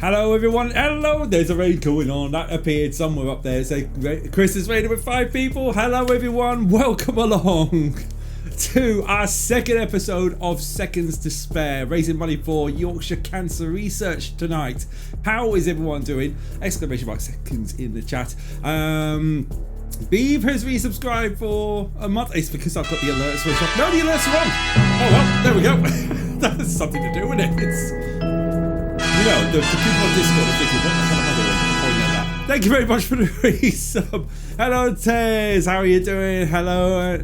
Hello everyone, hello, there's a raid going on, that appeared somewhere up there. So Chris is raided with 5 people. Hello everyone, welcome along to our second episode of Seconds to Spare, raising money for Yorkshire Cancer Research tonight. How is everyone doing? Exclamation mark seconds in the chat. Beeve has resubscribed for a month. It's because I've got the alerts switched off. No, the alerts are on. Oh well, there we go. That's something to do with it. It's, you know, the people on Discord are thinking, what the hell am I doing? Pointing at that. Thank you very much for the resub. Hello Tez, how are you doing? Hello,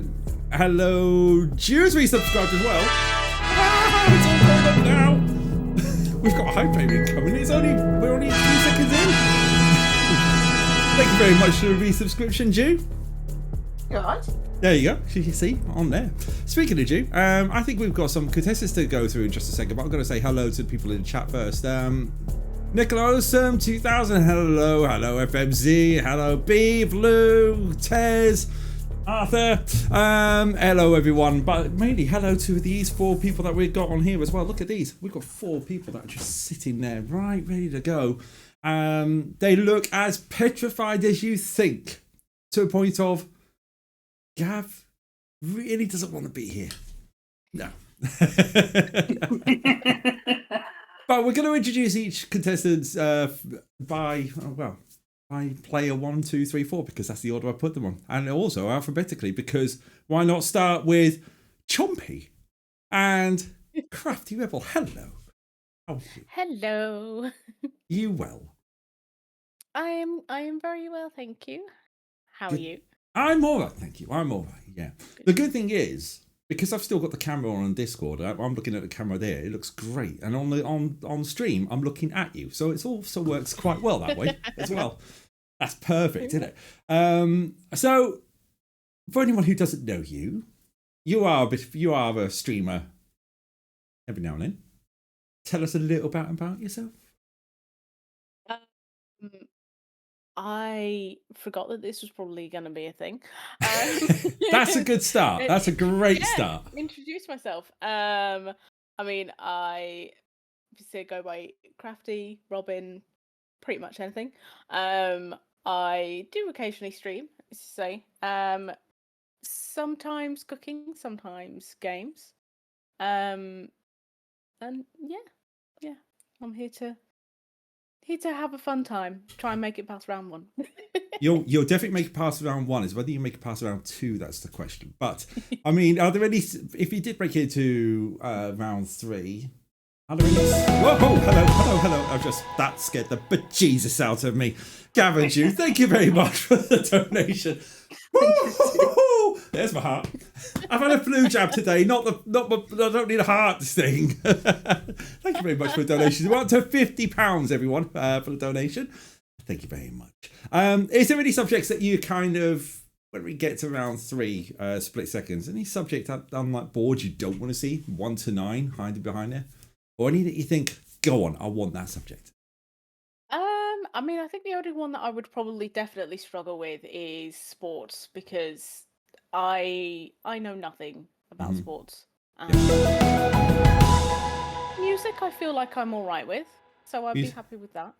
Ju's resubscribed as well. Ah, it's all going up now. We've got a high payment coming. We're only 2 seconds in. Thank you very much for the resubscription, Ju. You're right. There you go. You see on there. Speaking of Ju, I think we've got some contestants to go through in just a second, but I'm going to say hello to the people in the chat first. Nicholas 2000, hello FMZ, hello B, Blue, Tez, Arthur, hello everyone, but mainly hello to these 4 people that we've got on here as well. Look at these, we've got 4 people that are just sitting there right ready to go. They look as petrified as you think, to a point of Gav really doesn't want to be here. No. But we're going to introduce each contestant by player 1, 2, 3, 4, because that's the order I put them on. And also alphabetically, because why not start with Chompy and CraftyRebel. Hello. How are you? Hello. You well? I am very well, thank you. How are you? I'm all right, thank you. I'm all right, yeah. The good thing is, because I've still got the camera on Discord, I'm looking at the camera there. It looks great. And on stream, I'm looking at you. So it also works quite well that way as well. That's perfect, isn't it? So, for anyone who doesn't know you, you are a streamer every now and then. Tell us a little bit about yourself. I forgot that this was probably going to be a thing. That's a good start. That's a great start. Introduce myself. I mean, I go by Crafty, Robin, pretty much anything. I do occasionally stream, as you say. Sometimes cooking, sometimes games. And yeah, I'm here to have a fun time. Try and make it past round 1. You'll definitely make it past round 1. Is whether you make it past round 2, that's the question. But I mean, are there any? If you did break it to round 3, are there any? Whoa! Hello! That scared the bejesus out of me. Gavin, you, thank you very much for the donation. There's my heart. I've had a flu jab today. I don't need a heart thing. Thank you very much for the donation. We're up to £50, everyone, for the donation. Thank you very much. Is there any subjects that you kind of, when we get to round 3, split seconds, any subject on that board you don't want to see, 1 to 9, hiding behind there, or any that you think, go on, I want that subject? I mean, I think the only one that I would probably definitely struggle with is sports, because I know nothing about sports. Music, I feel like I'm all right with, so I'd be happy with that.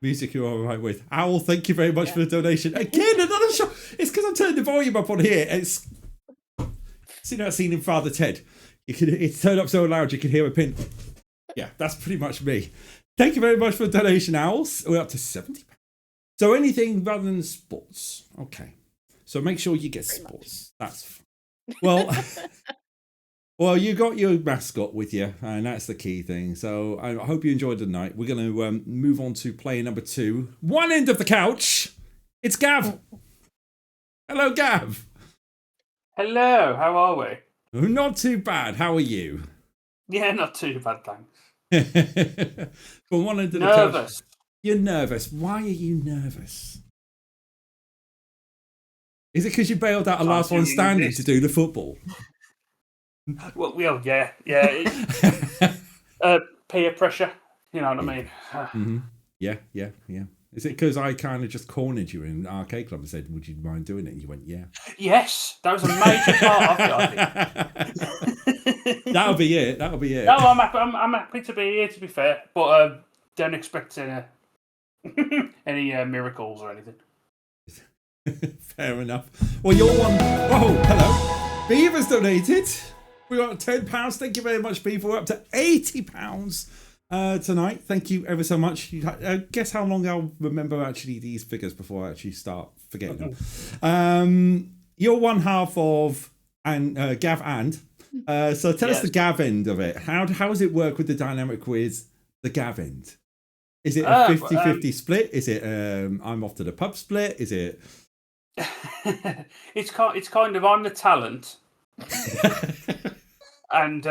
Music you're all right with. Owl, thank you very much for the donation. Again, another shot. It's because I'm turning the volume up on here. It's see that scene in Father Ted. It's turned up so loud you can hear a pin. Yeah, that's pretty much me. Thank you very much for the donation, Owls. We're up to £70. So anything rather than sports. Okay. So make sure you get sports. That's fine. Well, you got your mascot with you, and that's the key thing. So I hope you enjoyed the night. We're going to move on to player number 2. One end of the couch. It's Gav. Hello, Gav. Hello. How are we? Not too bad. How are you? Yeah, not too bad, thanks. From one end of the nervous. couch. You're nervous. Why are you nervous? Is it because you bailed out a last one standing to do the football? Well, yeah. Peer pressure, you know what I mean? Yeah. Is it because I kind of just cornered you in an arcade club and said, would you mind doing it? And you went, yeah. Yes, that was a major part of it, I think. That'll be it. No, I'm happy to be here, to be fair. But don't expect any miracles or anything. Fair enough. Well, you're one. Whoa, hello. Beaver's donated. We got £10. Thank you very much, Beaver. We're up to £80 tonight. Thank you ever so much. Guess how long I'll remember actually these figures before I actually start forgetting them. You're one half of Gav and. So tell us the Gav end of it. How does it work with the dynamic with the Gav end? Is it a 50-50 split? Is it I'm off to the pub split? Is it? It's kind of I'm the talent, and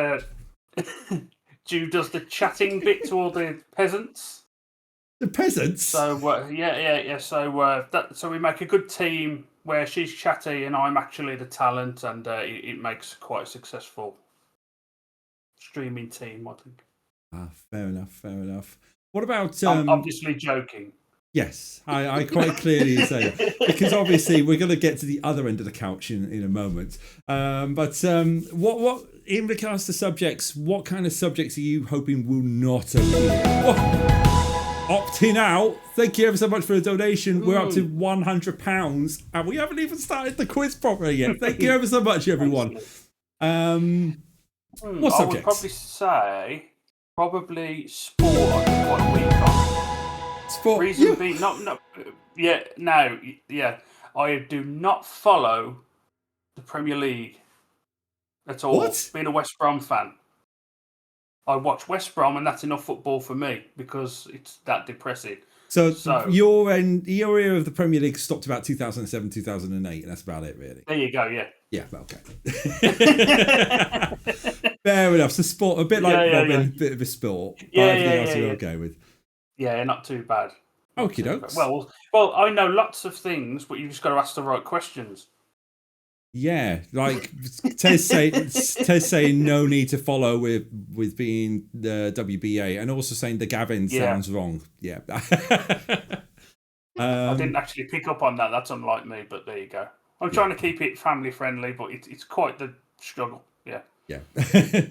Ju does the chatting bit to all the peasants. The peasants. So yeah. So we make a good team where she's chatty and I'm actually the talent, and it makes quite a successful streaming team, I think. Fair enough. What about? I'm obviously joking. Yes, I quite clearly say because obviously we're going to get to the other end of the couch in a moment. But what in regards to subjects, what kind of subjects are you hoping will not appear? Opting out. Thank you ever so much for the donation. We're up to £100 and we haven't even started the quiz properly yet. Thank you ever so much, everyone. What subjects? I would probably say sport. Quite a week on. Sport. Reason being, I do not follow the Premier League at all. What? Being a West Brom fan, I watch West Brom, and that's enough football for me because it's that depressing. So your era of the Premier League stopped about 2007, 2008, and that's about it, really. There you go. Yeah. Yeah. Okay. Fair enough. So sport, a bit like Robin, bit of a sport. Everything else you're okay with. Yeah, not too bad. Okie dokes. Well, I know lots of things, but you've just got to ask the right questions. Yeah, like Tez saying no need to follow with being the WBA, and also saying the Gavin sounds wrong. Yeah. I didn't actually pick up on that. That's unlike me, but there you go. I'm trying to keep it family friendly, but it's quite the struggle. Yeah. Yeah.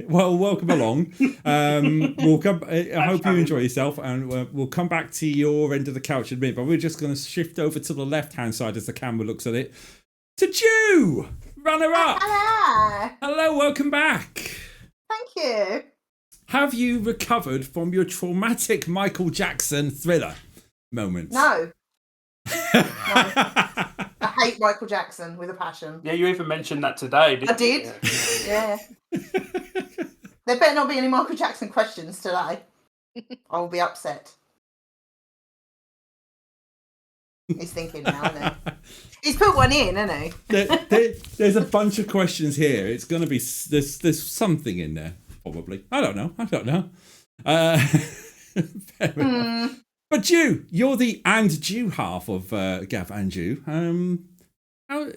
Well, welcome along. We'll come. I hope you enjoy yourself, and we'll come back to your end of the couch in a minute. But we're just going to shift over to the left-hand side as the camera looks at it. To Ju, runner up. Hello, welcome back. Thank you. Have you recovered from your traumatic Michael Jackson Thriller moment? No. I hate Michael Jackson with a passion. Yeah, you even mentioned that today, didn't you? I did. Yeah. There better not be any Michael Jackson questions today. I will be upset. He's thinking now, isn't he? He's put one in, hasn't he? There's a bunch of questions here. It's going to be there's something in there, probably. I don't know. Fair enough. But Ju, you're the Ju half of Gav and Ju.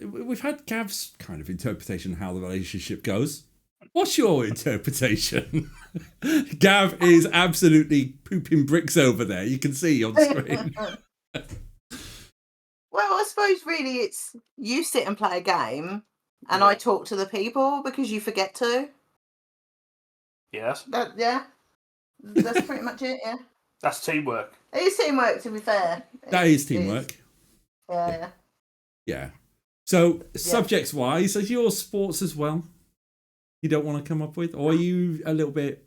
We've had Gav's kind of interpretation of how the relationship goes. What's your interpretation? Gav is absolutely pooping bricks over there. You can see on screen. Well, I suppose really it's you sit and play a game and I talk to the people because you forget to. Yes. That's pretty much it, yeah. That's teamwork. It is teamwork, to be fair. That is teamwork. Yeah. So, subjects-wise, is your sports as well? You don't want to come up with? Or are you a little bit...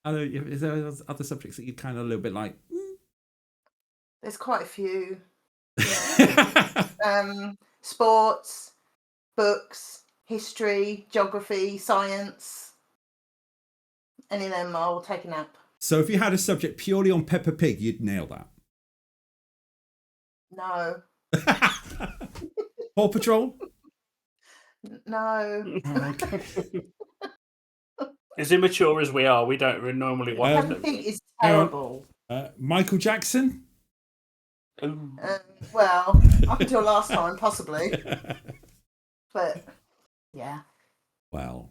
I don't know, is there other subjects that you're kind of a little bit like... There's quite a few. Yeah. Sports, books, history, geography, science. Any of them, I'll take a nap. So if you had a subject purely on Peppa Pig, you'd nail that. No. Paw Patrol? No. Okay. As immature as we are, we don't normally watch them. Peppa Pig is terrible. Michael Jackson? Well, up until last time, possibly. But, yeah. Well...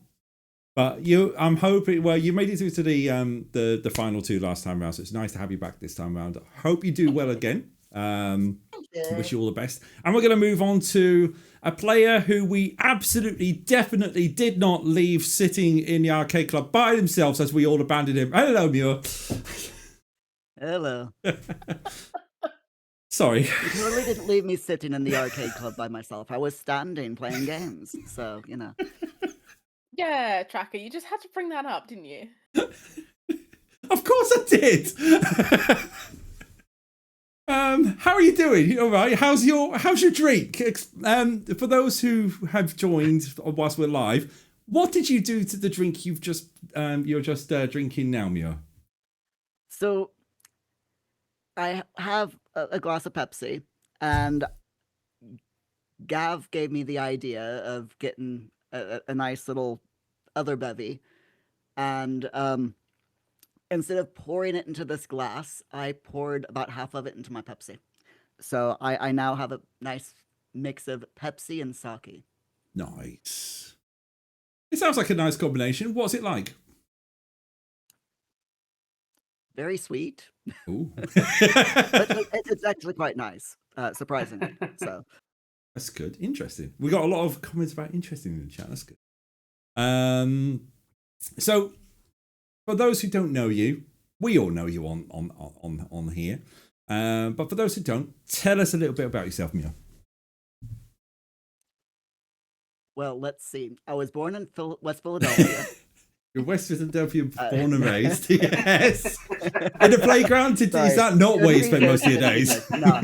But I'm hoping. Well, you made it through to the final two last time round, so it's nice to have you back this time round. Hope you do well again. Wish you all the best. And we're going to move on to a player who we absolutely, definitely did not leave sitting in the arcade club by themselves as we all abandoned him. Hello, Muir. Hello. Sorry. You totally didn't leave me sitting in the arcade club by myself. I was standing playing games, so, you know. Yeah, Tracker, you just had to bring that up, didn't you? Of course I did. How are you doing? You all right? How's your drink? For those who have joined whilst we're live, what did you do to the drink you're just drinking now, Muir? So, I have a glass of Pepsi, and Gav gave me the idea of getting a nice little other bevy, and instead of pouring it into this glass, I poured about half of it into my Pepsi. So I now have a nice mix of Pepsi and sake. Nice. It sounds like a nice combination. What's it like? Very sweet. Ooh. But it's actually quite nice, surprisingly. So That's good. Interesting. We got a lot of comments about interesting in the chat. That's good. So for those who don't know you, we all know you on here. But for those who don't, tell us a little bit about yourself, Muir. well, let's see. I was born in West Philadelphia. You're West Philadelphia born and raised. Yes. In the playground, is that not where you spend most of your days? No.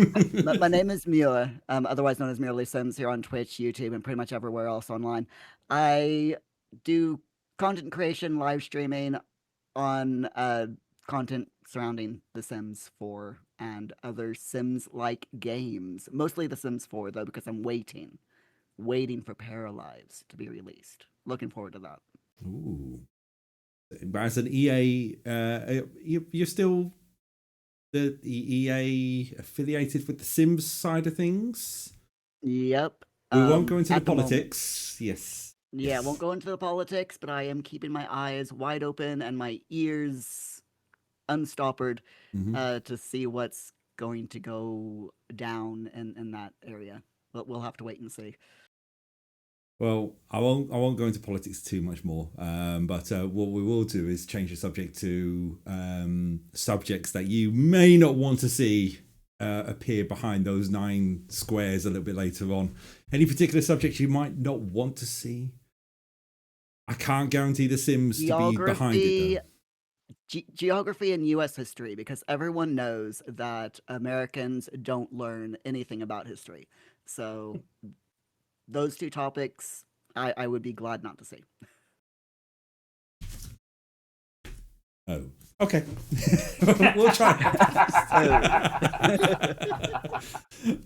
My name is Muir, otherwise known as MuirlySims, here on Twitch, YouTube, and pretty much everywhere else online. I do content creation, live streaming on content surrounding The Sims 4 and other Sims-like games. Mostly The Sims 4, though, because I'm waiting for Paralives to be released. Looking forward to that. Ooh. As an EA, you're still the EA affiliated with the Sims side of things? Yep. We won't go into the at the moment. politics. Yes. Yeah, Yes. won't go into the politics, but I am keeping my eyes wide open and my ears unstoppered Mhm. to see what's going to go down in that area. But we'll have to wait and see. Well, I won't go into politics too much more. But what we will do is change the subject to subjects that you may not want to see appear behind those 9 squares a little bit later on. Any particular subjects you might not want to see? I can't guarantee The Sims to be behind it, though. Geography and U.S. history, because everyone knows that Americans don't learn anything about history. So those 2 topics, I would be glad not to see. Oh, okay. We'll try.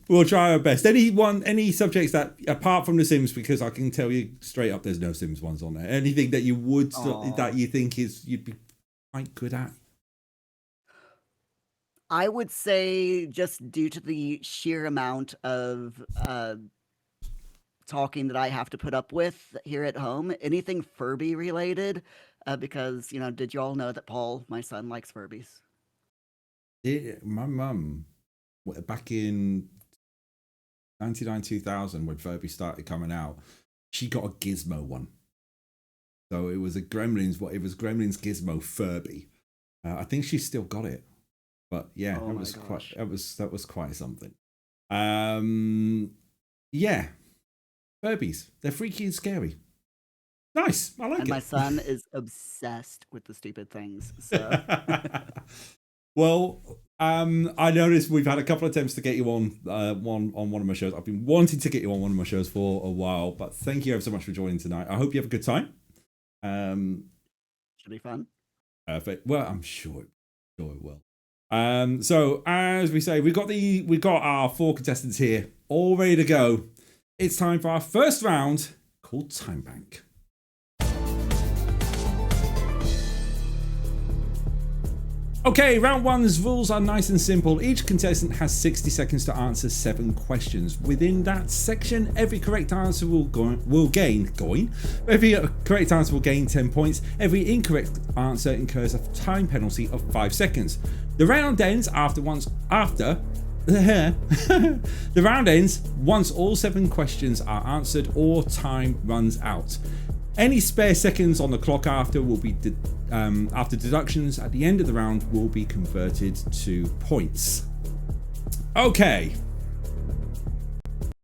We'll try our best. Any subjects that, apart from The Sims, because I can tell you straight up, there's no Sims ones on there. Anything that you would that you think you'd be quite good at? I would say, just due to the sheer amount of talking that I have to put up with here at home, anything Furby related, because, you know, did you all know that Paul, my son, likes Furbies? My mum, back in 99, 2000, when Furby started coming out, she got a Gizmo one. So it was Gremlins Gizmo Furby. I think she's still got it. But yeah, Oh that my was quite something. Yeah. Furbies. They're freaky and scary. Nice. I like And it. my son is obsessed with the stupid things. So Well, I noticed we've had a couple of attempts to get you on one of my shows. I've been wanting to get you on one of my shows for a while, but thank you ever so much for joining tonight. I hope you have a good time. should be fun. Perfect. Well, I'm sure it will. So as we say, we got our 4 contestants here, all ready to go. It's time for our first round, called Time Bank. Okay, round 1's rules are nice and simple. Each contestant has 60 seconds to answer 7 questions. Within that section, every correct answer will gain 10 points. Every incorrect answer incurs a time penalty of 5 seconds. The round ends once all 7 questions are answered or time runs out. Any spare seconds on the clock after will be after deductions at the end of the round will be converted to points. Okay.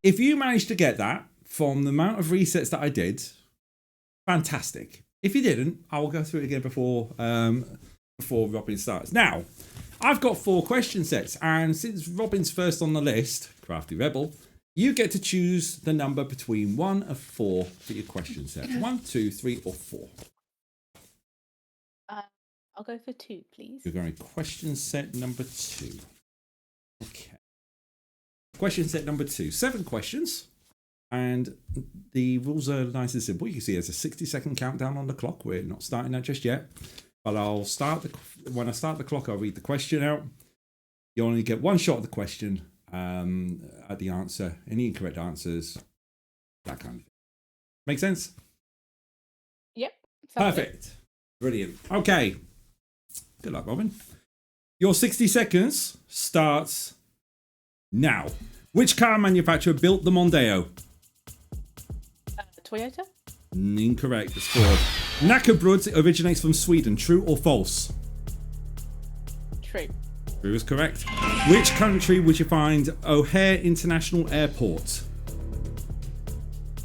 If you managed to get that from the amount of resets that I did, fantastic. If you didn't, I will go through it again before Robin starts. Now, I've got 4 question sets, and since Robin's first on the list, CraftyRebel, you get to choose the number between 1 and 4 for your question set. 1, 2, 3, or 4. I'll go for 2, please. You're going question set number 2. Okay. Question set number 2. 7 questions. And the rules are nice and simple. You can see there's a 60-second countdown on the clock. We're not starting that just yet. But when I start the clock, I'll read the question out. You only get 1 shot at the question, at the answer, any incorrect answers, that kind of thing. Make sense? Yep. Perfect. Brilliant. Okay. Good luck, Robin. Your 60 seconds starts now. Which car manufacturer built the Mondeo? Toyota? Incorrect. It's Ford. Knackebrud originates from Sweden. True or false? True. True is correct. Which country would you find O'Hare International Airport?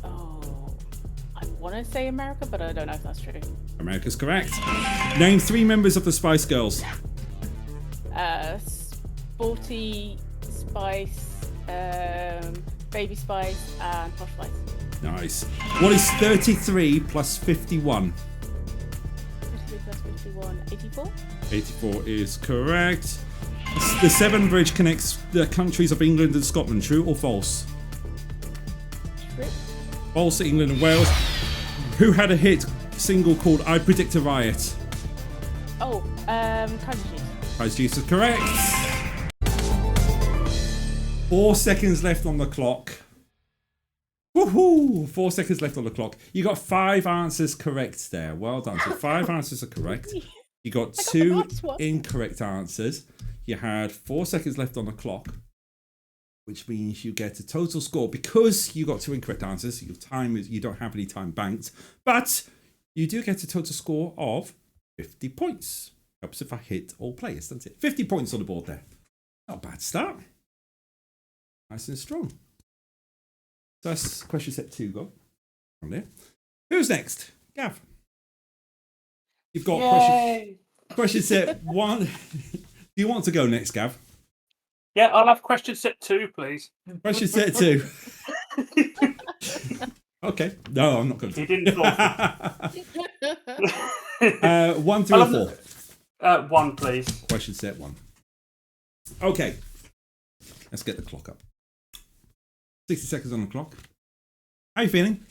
Oh, I want to say America, but I don't know if that's true. America's correct. Name 3 members of the Spice Girls. Sporty Spice, Baby Spice, and Posh Spice. Nice. What is 33 plus 51? 33 plus 51, 84? 84 is correct. The Severn Bridge connects the countries of England and Scotland. True or false? True. False. England and Wales. Who had a hit single called I Predict a Riot? Oh, Kaiser Chiefs. Kaiser Chiefs is correct. 4 seconds left on the clock. Woohoo! 4 seconds left on the clock. You got 5 answers correct there. Well done. So 5 answers are correct. You got 2 incorrect answers. You had 4 seconds left on the clock, which means you get a total score. Because you got 2 incorrect answers, your time is, you don't have any time banked, but you do get a total score of 50 points. Helps if I hit all players, doesn't it? 50 points on the board there. Not a bad start. Nice and strong. So that's question set 2 gone. From there. Who's next? Gav. You've got question set 1. Do you want to go next, Gav? Yeah, I'll have question set 2, please. Question set 2. Okay. No, I'm not going to. He didn't fall. 1, 3, or 4? 1, please. Question set 1. Okay. Let's get the clock up. 60 seconds on the clock. How are you feeling?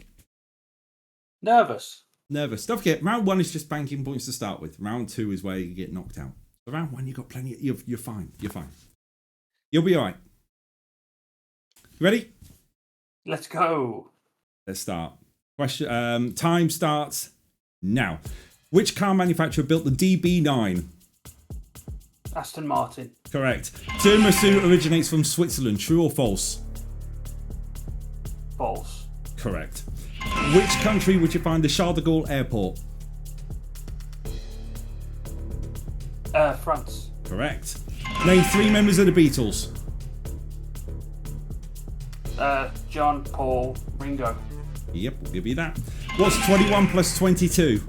Nervous. Nervous. Don't forget, round 1 is just banking points to start with. Round 2 is where you get knocked out. So round 1, you've got plenty. You're fine. You're fine. You'll be all right. You ready? Let's go. Let's start. Question. Time starts now. Which car manufacturer built the DB9? Aston Martin. Correct. Tiramisu originates from Switzerland. True or false? False. Correct. Which country would you find the Charles de Gaulle Airport? France. Correct. Name 3 members of the Beatles. John, Paul, Ringo. Yep, we'll give you that. What's 21 plus 22?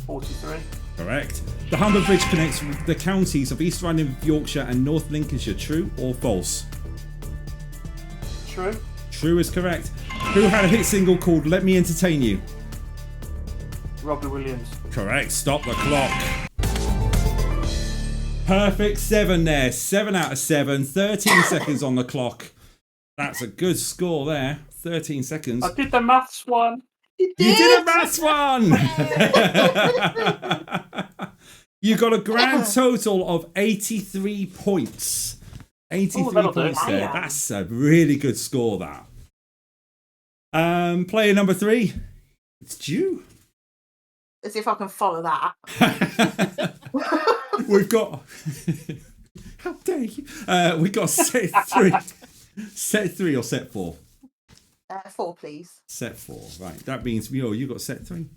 43. Correct. The Humber Bridge connects the counties of East Riding of Yorkshire and North Lincolnshire. True or false? True. True is correct. Who had a hit single called Let Me Entertain You? Robbie Williams. Correct. Stop the clock. Perfect 7 there. 7 out of 7. 13 seconds on the clock. That's a good score there. 13 seconds. I did the maths one. You did a maths one! You got a grand total of 83 points. 83 points there. That's a really good score, that. Player number 3. It's you. As if I can follow that. We've got... How dare you? We've got set 3. Set 3 or set 4? 4, please. Set 4. Right. That means you got set 3.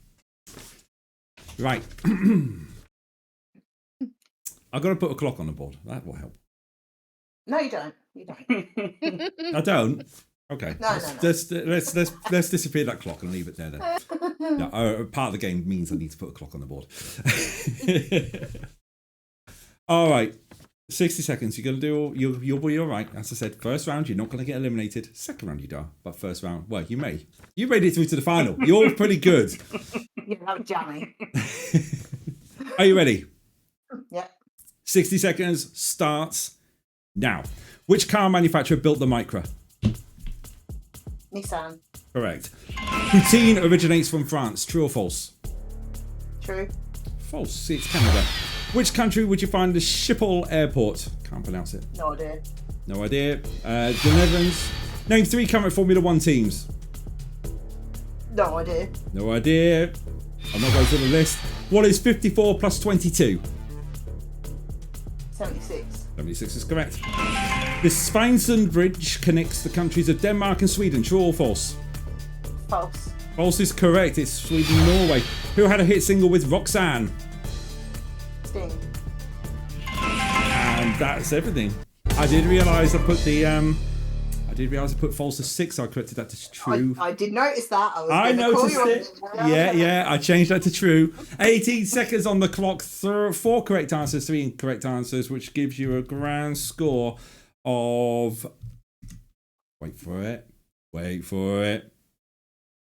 Right. I've got to put a clock on the board. That will help. No, you don't. You don't. I don't. Okay. No. Let's disappear that clock and leave it there then. No, part of the game means I need to put a clock on the board. All right. 60 seconds. You're gonna do. You'll be all right. As I said, first round you're not gonna get eliminated. Second round you are, but first round, well, you may. You made it through to the final. You're pretty good. Yeah, that was jammy. Are you ready? Yeah. 60 seconds starts now. Which car manufacturer built the Micra? Nissan. Correct. Poutine originates from France. True or false? True. False. See, it's Canada. Which country would you find the Schiphol Airport? Can't pronounce it. No idea. No idea. The Netherlands. Name 3 current Formula 1 teams. No idea. No idea. I'm not going through the list. What is 54 plus 22? 76. 76 is correct. The Svensson Bridge connects the countries of Denmark and Sweden. True or false? False. False is correct. It's Sweden and Norway. Who had a hit single with Roxanne? Sting. And that's everything. I did realise I put false as 6. So I corrected that to true. I did notice that. I noticed it. Yeah. I changed that to true. 18 seconds on the clock. 4 correct answers, 3 incorrect answers, which gives you a grand score of. Wait for it.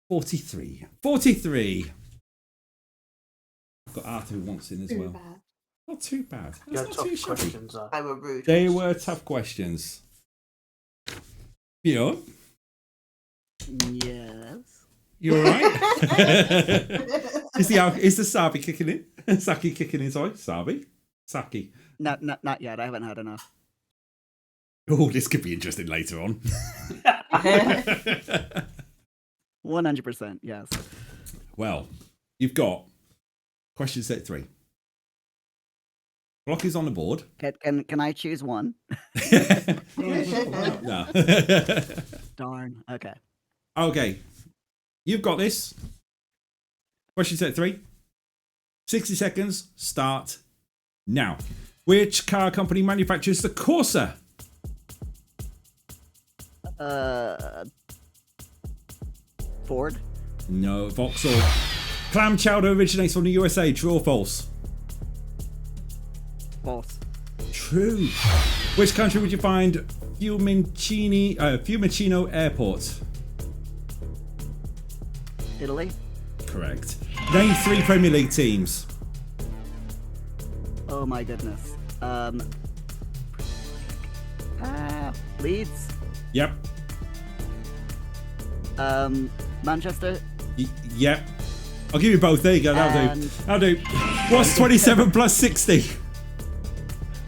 43. 43. I've got Arthur who wants in as well. Not too bad. Yeah, That's not tough too shabby. questions. They were rude. They were tough questions. Bjorn, Yes. you alright? Is the Sabi kicking in? Saki kicking in, sorry. Saki. Not yet. I haven't had enough. Oh, this could be interesting later on. 100%. Yes. Well, you've got question set 3. Clock is on the board. Can I choose one? No. Darn. Okay. Okay. You've got this. Question set 3. 60 seconds. Start now. Which car company manufactures the Corsa? Ford. No. Vauxhall. Clam chowder originates from the USA. True or false? False. True. Which country would you find Fiumicino Airport? Italy. Correct. Name 3 Premier League teams. Oh my goodness. Leeds. Yep. Manchester. Yep. I'll give you both. There you go. That'll do. What's 27 plus 60?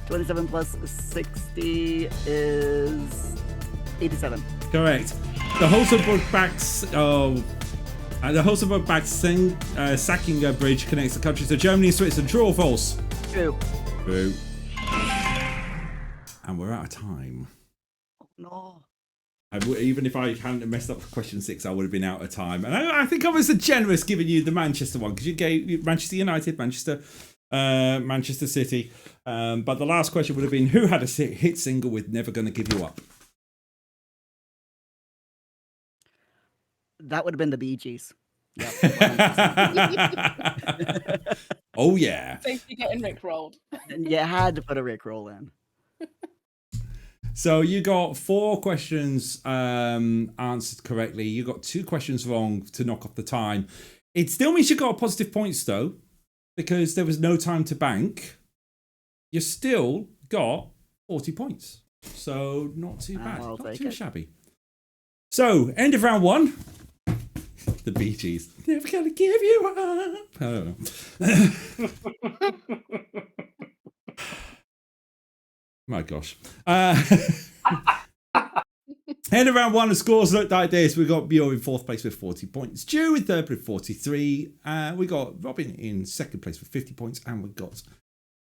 27 plus 60 is 87. Correct. The Holzenburg-Bach Sackinger Bridge connects the countries of Germany and Switzerland. True or false? True. True. And we're out of time. Oh, no. Even if I hadn't messed up question 6, I would have been out of time. And I think I was generous giving you the Manchester one because you gave Manchester United, Manchester City. But the last question would have been, who had a hit single with Never Gonna Give You Up? That would have been the Bee Gees. Yep. Oh, yeah. Safety getting rickrolled. You had to put a Rickroll in. So you got 4 questions answered correctly. You got 2 questions wrong to knock off the time. It still means you got positive points, though, because there was no time to bank. You still got 40 points. So not too bad. I'll not take too it. shabby. So, end of round 1. The Bee Gees. Never gonna give you up. I don't know. My gosh. End of round 1, the scores looked like this. We got Bjorn in 4th place with 40 points. Stu in 3rd with 43. We got Robin in 2nd place with 50 points. And we got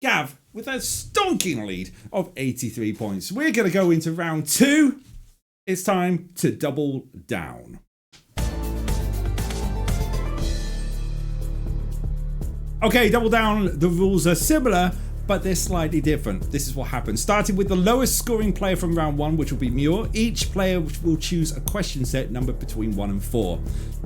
Gav with a stonking lead of 83 points. We're going to go into round 2. it's time to double down. Okay, double down. The rules are similar, but they're slightly different. This is what happens. Starting with the lowest scoring player from round 1, which will be Muir. Each player will choose a question set numbered between 1 and 4.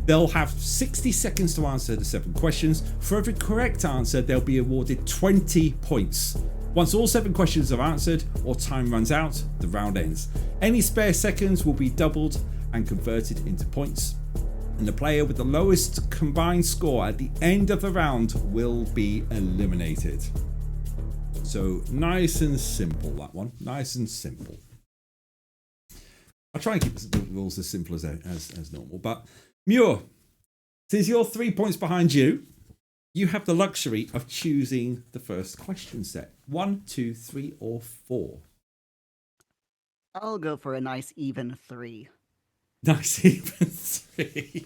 They'll have 60 seconds to answer the 7 questions. For every correct answer, they'll be awarded 20 points. Once all 7 questions are answered or time runs out, the round ends. Any spare seconds will be doubled and converted into points. And the player with the lowest combined score at the end of the round will be eliminated. So nice and simple, that one. Nice and simple. I'll try and keep the rules as simple as normal. But Muir, since you're 3 points behind you, you have the luxury of choosing the first question set. 1, 2, 3, or 4. I'll go for a nice even 3. Nice even 3.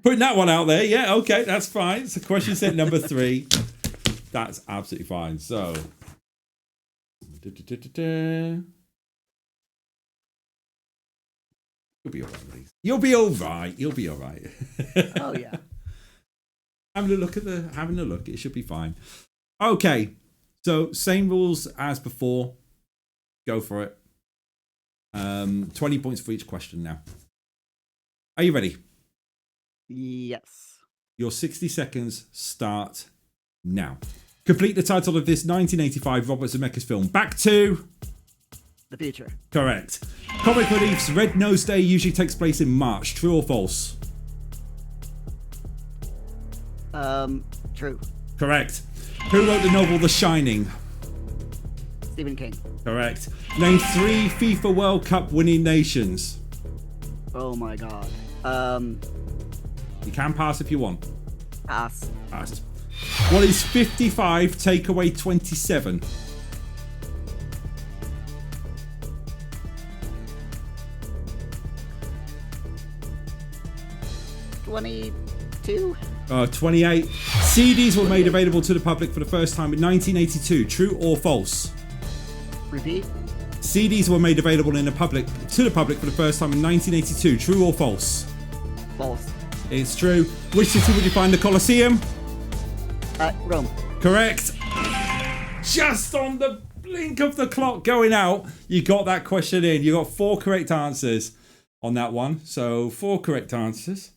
Putting that one out there. Yeah, okay, that's fine. So question set number 3. That's absolutely fine. So you'll be all right, please. You'll be all right. You'll be all right. Oh yeah. Having a look. It should be fine. Okay. So same rules as before. Go for it. 20 points for each question now. Are you ready? Yes. Your 60 seconds start now. Complete the title of this 1985 Robert Zemeckis film. Back to The Future. Correct. Comic Relief's Red Nose Day usually takes place in March. True or false? True. Correct. Who wrote the novel The Shining? Stephen King. Correct. Name 3 FIFA World Cup winning nations. Oh my god. You can pass if you want. Pass. Passed. What is 55 take away 27? 22. 28. CDs were made available to the public for the first time in 1982. True or false? Repeat. CDs were made available to the public for the first time in 1982. True or false? False. It's true. Which city would you find the Colosseum? Rome. Correct. Just on the blink of the clock going out, you got that question in. You got 4 correct answers on that one. So 4 correct answers.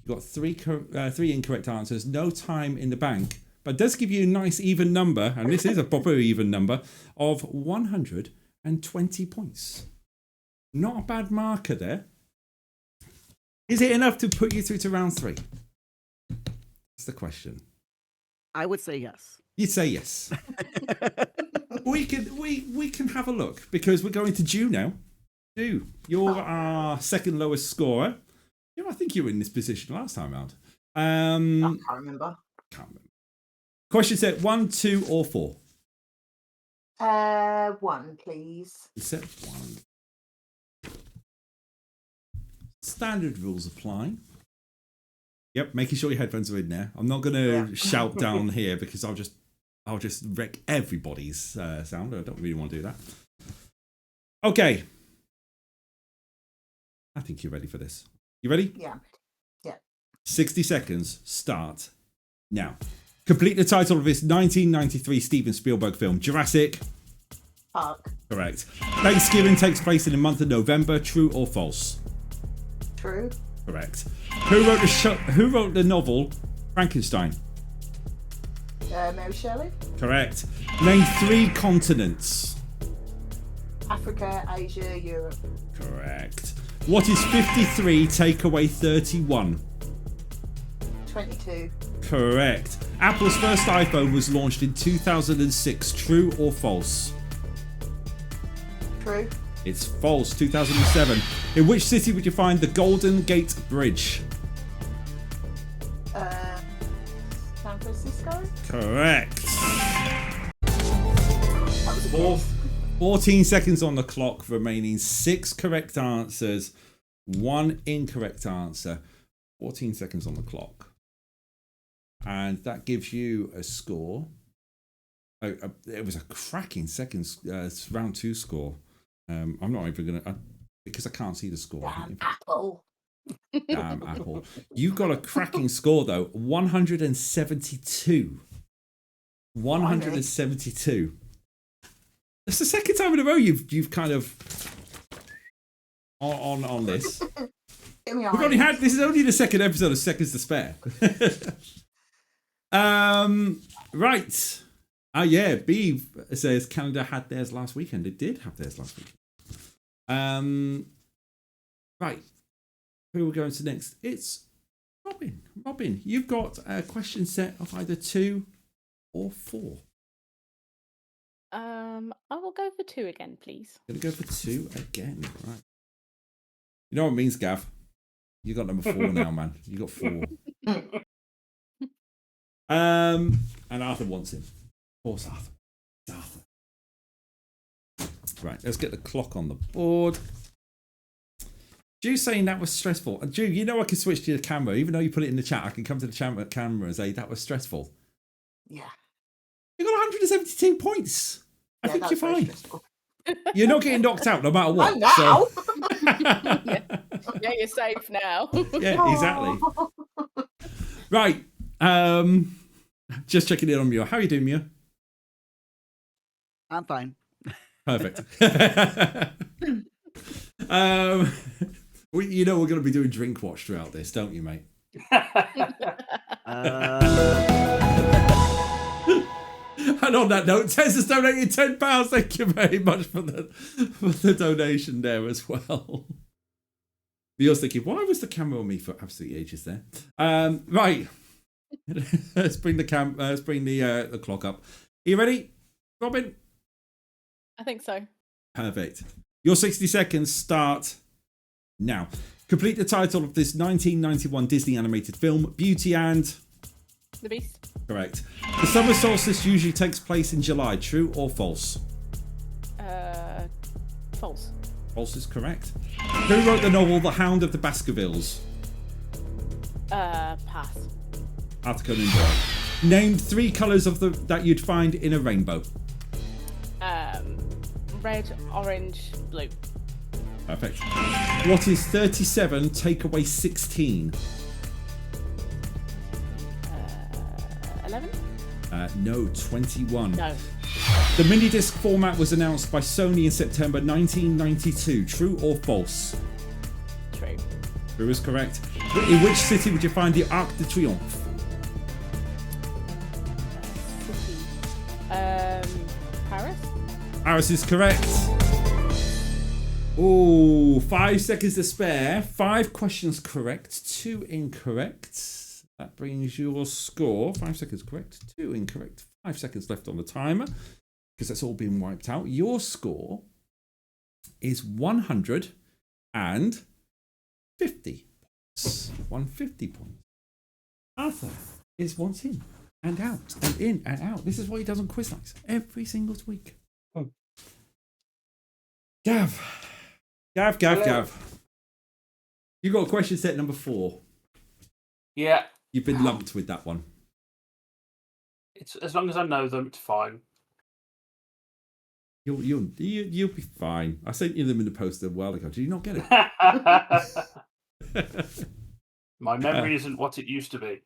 You got 3 incorrect answers. No time in the bank, but it does give you a nice even number, and this is a proper even number of 120 points. Not a bad marker there. Is it enough to put you through to round 3? That's the question. I would say yes. You'd say yes. we can have a look because we're going to Ju now. Ju, you're our second lowest scorer. You know, I think you were in this position last time round. I can't remember. Question set 1, 2, or 4. 1, please. Set 1. Standard rules apply. Yep, making sure your headphones are in there. I'm not going to shout down here because I'll just wreck everybody's sound. I don't really want to do that. Okay. I think you're ready for this. You ready? Yeah. 60 seconds. Start now. Complete the title of this 1993 Steven Spielberg film, Jurassic Park. Correct. Thanksgiving takes place in the month of November. True or false? True. Correct. Who wrote the novel Frankenstein? Mary Shelley. Correct. Name 3 continents. Africa, Asia, Europe. Correct. What is 53 take away 31? 22. Correct. Apple's first iPhone was launched in 2006. True or false? True. It's false. 2007. In which city would you find the Golden Gate Bridge? San Francisco. Correct. That was a guess. 14 seconds on the clock, remaining 6 correct answers, 1 incorrect answer. 14 seconds on the clock. And that gives you a score. It was a cracking round 2 score. I'm not even gonna because I can't see the score. Damn Apple. Damn Apple. You got a cracking score though. 172. 172. That's the second time in a row you've kind of on this. We've only had this is only the second episode of Seconds to Spare. Right. Oh yeah, Beeve says Canada had theirs last weekend. It did have theirs last weekend. Right. Who are we going to next? It's Robin. Robin, you've got a question set of either 2 or 4. I will go for 2 again, please. Gonna go for 2 again. Right. You know what it means, Gav? You got number 4 now, man. You got 4. And Arthur wants him. Of course, Arthur. It's Arthur. Right, let's get the clock on the board. Drew saying that was stressful. And Drew, you know I can switch to the camera. Even though you put it in the chat, I can come to the camera and say that was stressful. Yeah. You got 172 points. I Yeah, think that's you're very fine. stressful. You're not getting knocked out no matter what. Oh, now. Yeah, you're safe now. Yeah, exactly. Right. Just checking in on Muir. How are you doing, Muir? I'm fine. Perfect. You know we're going to be doing Drink Watch throughout this, don't you, mate? And on that note, Tess has donated £10. Thank you very much for the donation there as well. You're thinking, why was the camera on me for absolute ages there? Right. Let's bring the clock up. Are you ready, Robin? I think so. Perfect. Your 60 seconds start now. Complete the title of this 1991 Disney animated film, Beauty and The Beast. Correct. The summer solstice usually takes place in July. True or false? False. False is correct. Who wrote the novel The Hound of the Baskervilles? Pass. Arthur Conan Doyle. Name 3 colours that you'd find in a rainbow. Red, orange, blue. Perfect. What is 37 take away 16? 11? No, 21. No. The mini-disc format was announced by Sony in September 1992. True or false? True. True is correct. In which city would you find the Arc de Triomphe? City. Paris? Paris is correct. Oh, 5 seconds to spare. 5 questions correct, 2 incorrect. That brings your score. 5 seconds correct, 2 incorrect. 5 seconds left on the timer because that's all been wiped out. Your score is 150 points. 150 points. Arthur is once in and out and in and out. This is what he does on quiz nights every single week. Oh. Gav. You got question set number 4. Yeah. You've been lumped with that one. It's as long as I know them, it's fine. You'll be fine. I sent you them in the post a while ago. Did you not get it? My memory isn't what it used to be.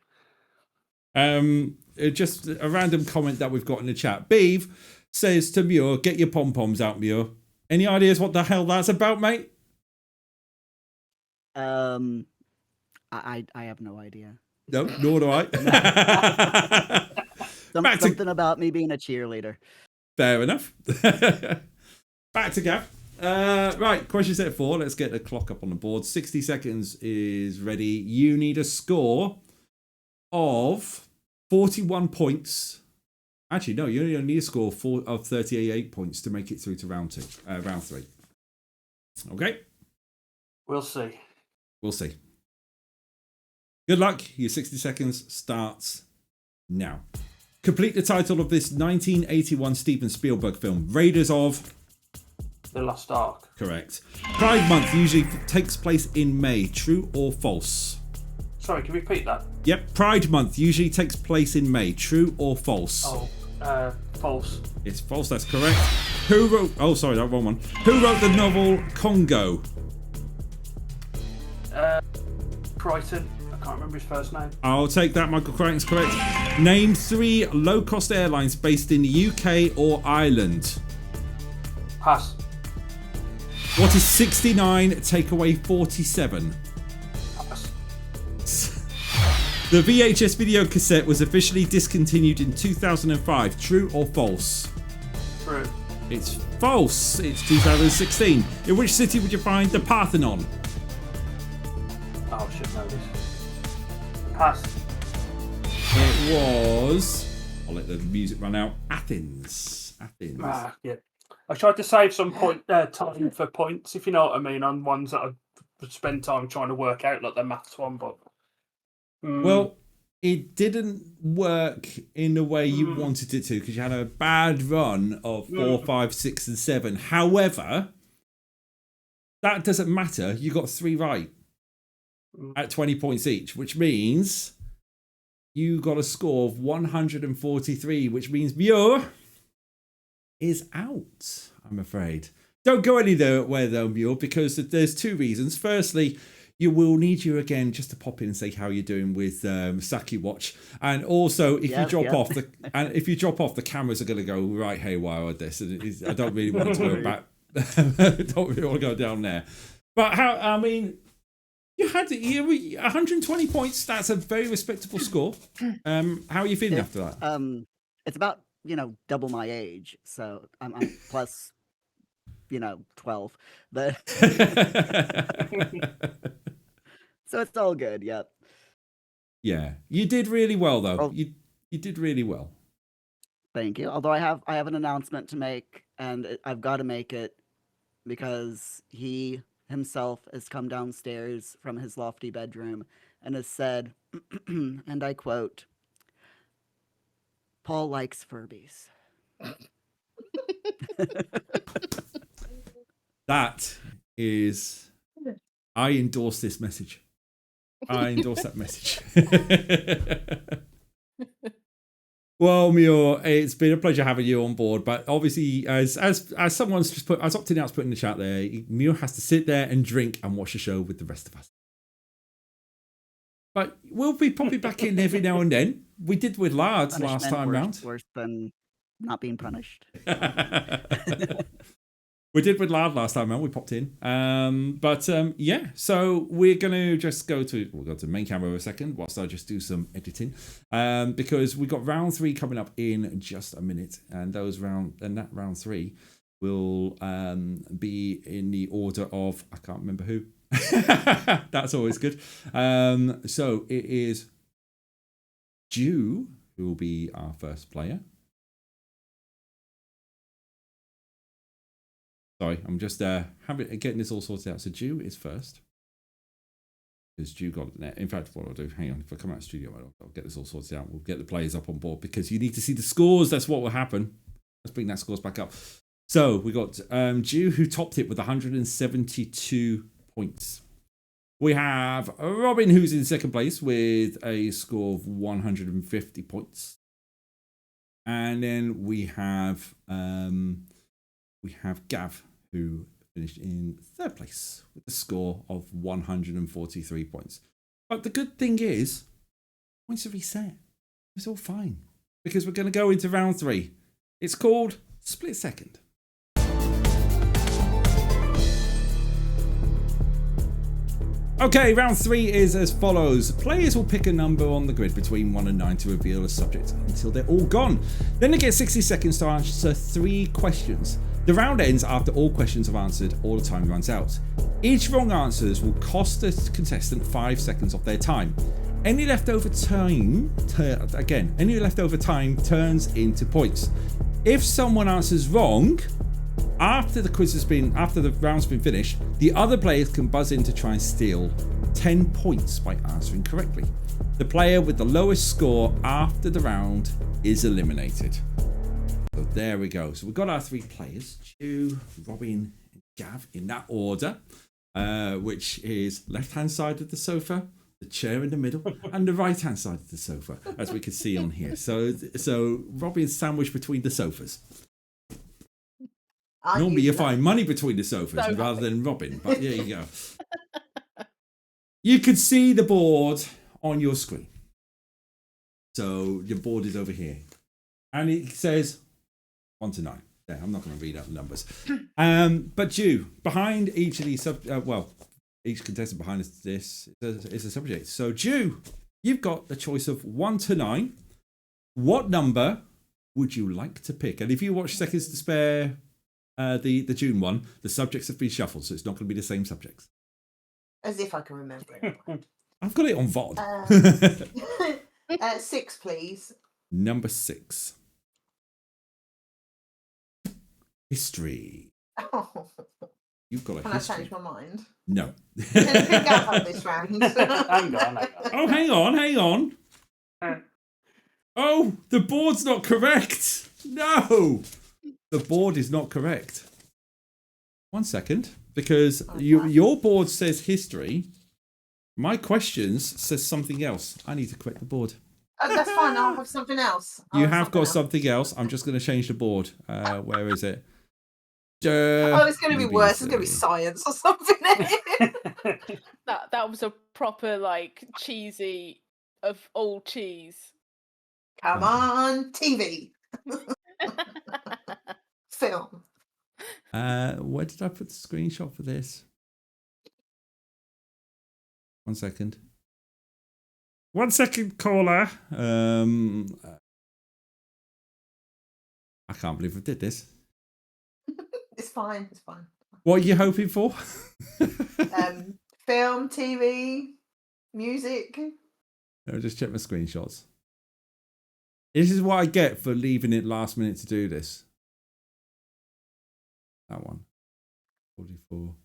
Just a random comment that we've got in the chat. Beeve says to Muir, "Get your pom poms out, Muir." Any ideas what the hell that's about, mate? I have no idea. No, nor do I. Something about me being a cheerleader. Fair enough. Back to Gav. Right, question set 4. Let's get the clock up on the board. 60 seconds is ready. You need a score of 41 points. Actually, no, you only need a score of 38 points to make it through to round 3. Okay? We'll see. We'll see. Good luck. Your 60 seconds starts now. Complete the title of this 1981 Steven Spielberg film, Raiders of The Lost Ark. Correct. Pride Month usually takes place in May. True or false? Sorry, can you repeat that? Yep. Pride Month usually takes place in May. True or false? Oh, False. It's false, that's correct. Who wrote... Oh, sorry, that wrong one. Who wrote the novel Congo? Crichton. I can't remember his first name. I'll take that. Michael Crichton's correct. Name 3 low-cost airlines based in the UK or Ireland. Pass. What is 69 take away 47? Pass. The VHS video cassette was officially discontinued in 2005. True or false? True. It's false. It's 2016. In which city would you find the Parthenon? Oh, I should know this. Pass. It was... I'll let the music run out. Athens. Yeah. I tried to save some time for points, if you know what I mean, on ones that I've spent time trying to work out, like the maths one, but... Well, it didn't work in the way you wanted it to, because you had a bad run of 4, 5, 6, and 7. However, that doesn't matter. You got 3 right at 20 points each, which means you got a score of 143, which means Muir is out, I'm afraid. Don't go anywhere though, Muir, because there's 2 reasons. Firstly, you will need you again just to pop in and say how you're doing with Saki Watch, and also if you drop off the cameras are going to go right haywire with this, and I don't really want to go back. Don't really want to go down there. But you had 120 points. That's a very respectable score. How are you feeling after that? It's about double my age, so I'm plus 12, but so it's all good. Yep. Yeah, you did really well though. Oh. You did really well. Thank you. Although I have an announcement to make, and I've got to make it because he himself has come downstairs from his lofty bedroom and has said, and I quote, "Paul likes Furbies." That is, I endorse this message. I endorse that message. Well, Muir, it's been a pleasure having you on board. But obviously, as someone's just put, as Optin Out's put in the chat there, Muir has to sit there and drink and watch the show with the rest of us. But we'll be popping back in every now and then. We did with Lards last time round. Worse than not being punished. We did with Lard last time, man. We popped in. Yeah, so we're going to just we'll go to the main camera for a second whilst I just do some editing. Because we've got round 3 coming up in just a minute. And that round 3 will be in the order of, I can't remember who. That's always good. So it is Ju, who will be our first player. Sorry, I'm just getting this all sorted out. So Ju is first. Because Ju got it. In fact, what I'll do, hang on, if I come out of the studio, I'll get this all sorted out. We'll get the players up on board because you need to see the scores. That's what will happen. Let's bring that scores back up. So we got Ju, who topped it with 172 points. We have Robin, who's in second place with a score of 150 points. And then we have Gav, who finished in third place with a score of 143 points. But the good thing is, points are reset. It's all fine because we're going to go into round 3. It's called Split Second. Okay, round 3 is as follows. Players will pick a number on the grid between 1 and 9 to reveal a subject until they're all gone. Then they get 60 seconds to answer 3 questions. The round ends after all questions are answered or the time runs out. Each wrong answers will cost the contestant 5 seconds of their time. Any leftover time turns into points. If someone answers wrong, after the round's been finished, the other players can buzz in to try and steal 10 points by answering correctly. The player with the lowest score after the round is eliminated. So there we go. So we've got our 3 players, Ju, Robin, and Gav in that order, which is left-hand side of the sofa, the chair in the middle, and the right-hand side of the sofa, as we can see on here. So Robin's sandwiched between the sofas. Normally you find money between the sofas rather than Robin, but there you go. You can see the board on your screen. So your board is over here. And it says 1 to 9. Yeah, I'm not going to read out the numbers. But Ju, behind each of these, each contestant behind this is a subject. So Ju, you've got the choice of 1 to 9. What number would you like to pick? And if you watch Seconds to Spare, the June one, the subjects have been shuffled, so it's not going to be the same subjects. As if I can remember it. I've got it on VOD. 6, please. Number 6. History. Oh. You've got a Can history. I change my mind? No. Anything else on this round? Hang on. Oh, hang on. Oh, the board's not correct. No. The board is not correct. 1 second. Because your board says history. My questions says something else. I need to correct the board. That's fine. I'll have something else. You have got something else. I'm just going to change the board. Where is it? It's going to be worse. It's going to be science or something. That was a proper cheesy of old cheese. Come on, TV. Film. Where did I put the screenshot for this? 1 second. 1 second, caller. I can't believe I did this. It's fine. What are you hoping for? Film, TV, music. I'll just check my screenshots. This is what I get for leaving it last minute to do this. That one. 44.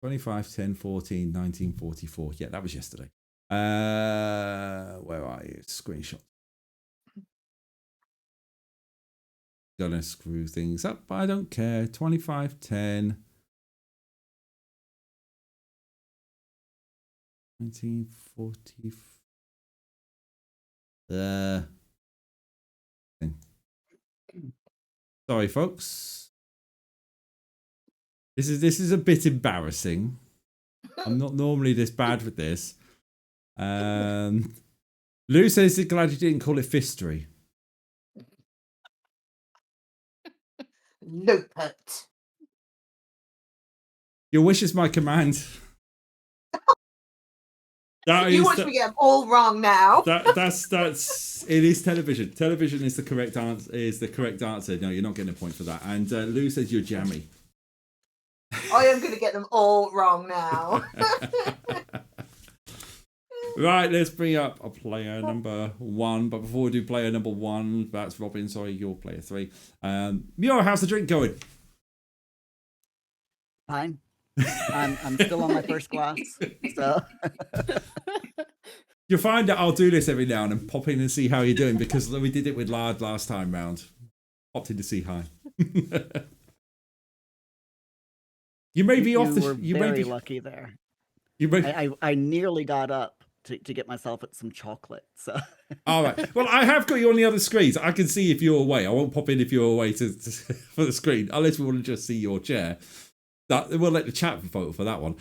25, 10, 14, 19, 44. Yeah, that was yesterday. Where are you? Screenshot. Gonna screw things up, but I don't care. 25, 10. 1940. Sorry, folks. This is a bit embarrassing. I'm not normally this bad with this. Lou says he's glad you didn't call it fistery. Lupert. Your wish is my command. You want me to get them all wrong now? That's it is television. Television is the correct answer. No, you're not getting a point for that. And Lou says you're jammy. I am going to get them all wrong now. Right, let's bring up a player number 1. But before we do player number 1, that's Robin. Sorry, you're player 3. Muir, how's the drink going? Fine. I'm still on my first glass, so. You'll find that I'll do this every now and then, pop in and see how you're doing, because we did it with Lard last time round. Popped in to see hi. You may be off the. You were very lucky there. I nearly got up to get myself some chocolate. So. All right. Well, I have got you on the other screens. I can see if you're away. I won't pop in if you're away for the screen, unless we want to just see your chair. We'll let the chat vote for that one.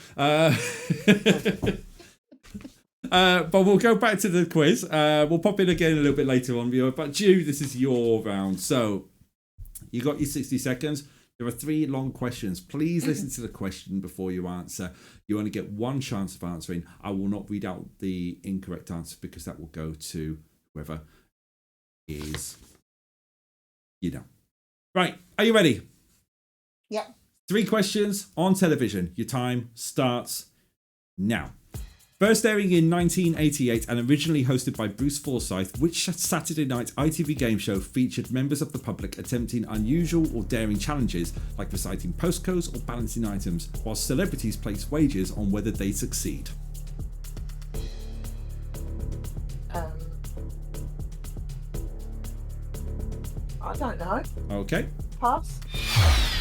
But we'll go back to the quiz. We'll pop in again a little bit later on, viewer. But Ju, this is your round. So you got your 60 seconds. There are 3 long questions. Please listen to the question before you answer. You only get 1 chance of answering. I will not read out the incorrect answer because that will go to whoever is, Right. Are you ready? Yep. 3 questions on television. Your time starts now. First airing in 1988 and originally hosted by Bruce Forsyth, which Saturday night ITV game show featured members of the public attempting unusual or daring challenges like reciting postcodes or balancing items, while celebrities place wagers on whether they succeed? I don't know. Okay. Pass.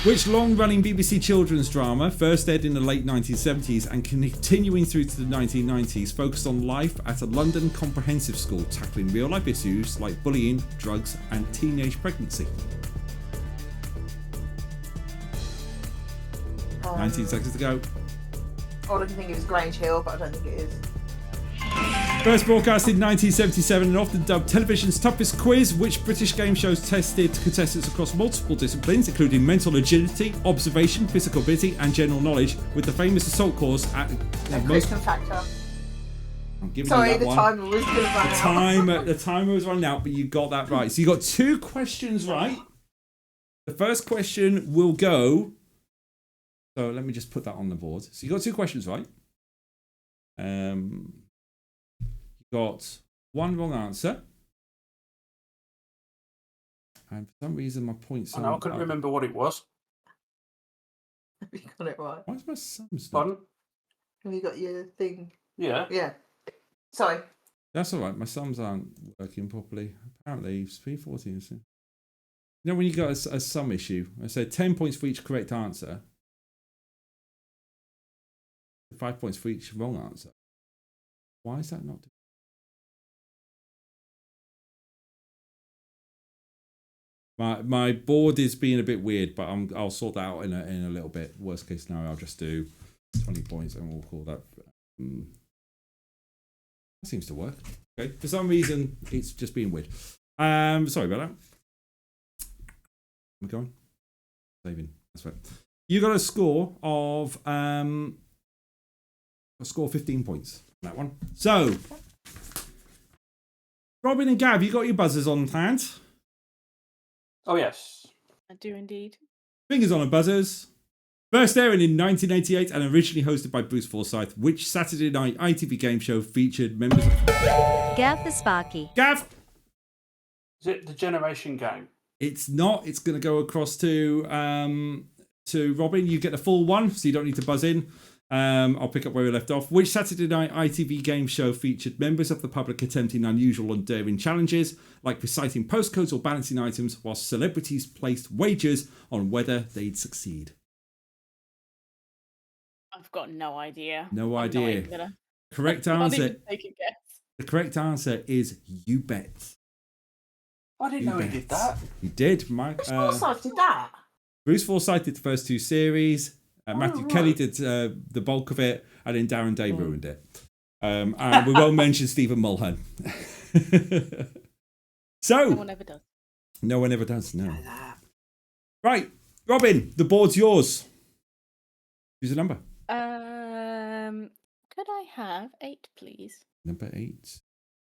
Which long-running BBC children's drama, first aired in the late 1970s and continuing through to the 1990s, focused on life at a London comprehensive school, tackling real-life issues like bullying, drugs, and teenage pregnancy? 19 seconds to go. I don't think it was Grange Hill, but I don't think it is. First broadcast in 1977 and often dubbed television's toughest quiz, which British game shows tested contestants across multiple disciplines, including mental agility, observation, physical ability, and general knowledge, with the famous assault course at most. Factor. I'm giving Sorry, you that the one. timer was going to run out. The timer was running out, but you got that right. So you got 2 questions right. The first question will go. So let me just put that on the board. So you got 2 questions right. You got 1 wrong answer. And for some reason my points I couldn't remember what it was. Have you got it right? Why is my sums not? Pardon? Have you got your thing? Yeah. Yeah. Sorry. That's all right. My sums aren't working properly. Apparently, it's 314. You know when you got a sum issue, I said 10 points for each correct answer. 5 points for each wrong answer. Why is that not? My board is being a bit weird, but I'll sort that out in a little bit. Worst case scenario, I'll just do 20 points and we'll call that. That seems to work. Okay. For some reason, it's just being weird. Sorry about that. We're going. Saving. That's right. You got a score of 15 points on that one. So, Robin and Gav, you got your buzzers on hand. Oh, yes. I do indeed. Fingers on the buzzers. First airing in 1988 and originally hosted by Bruce Forsyth, which Saturday night ITV game show featured members of... GavTheSparky. Gav! Is it the Generation Game? It's not. It's going to go across to Robin. You get the full one, so you don't need to buzz in. I'll pick up where we left off. Which Saturday night ITV game show featured members of the public attempting unusual and daring challenges, like reciting postcodes or balancing items, while celebrities placed wagers on whether they'd succeed? I've got no idea. No I'm not idea. even gonna- Correct I'm not answer. even take a guess. The correct answer is You Bet. I didn't know he did that. You did, Mike. Which Forsyth did that? Bruce Forsyth did the first 2 series. Matthew right. Kelly did the bulk of it, and then Darren Day ruined it. And we won't mention Stephen Mulhern. So, No one ever does. no one ever does. No. Right, Robin, the board's yours. Choose a number. Could I have 8, please? Number 8.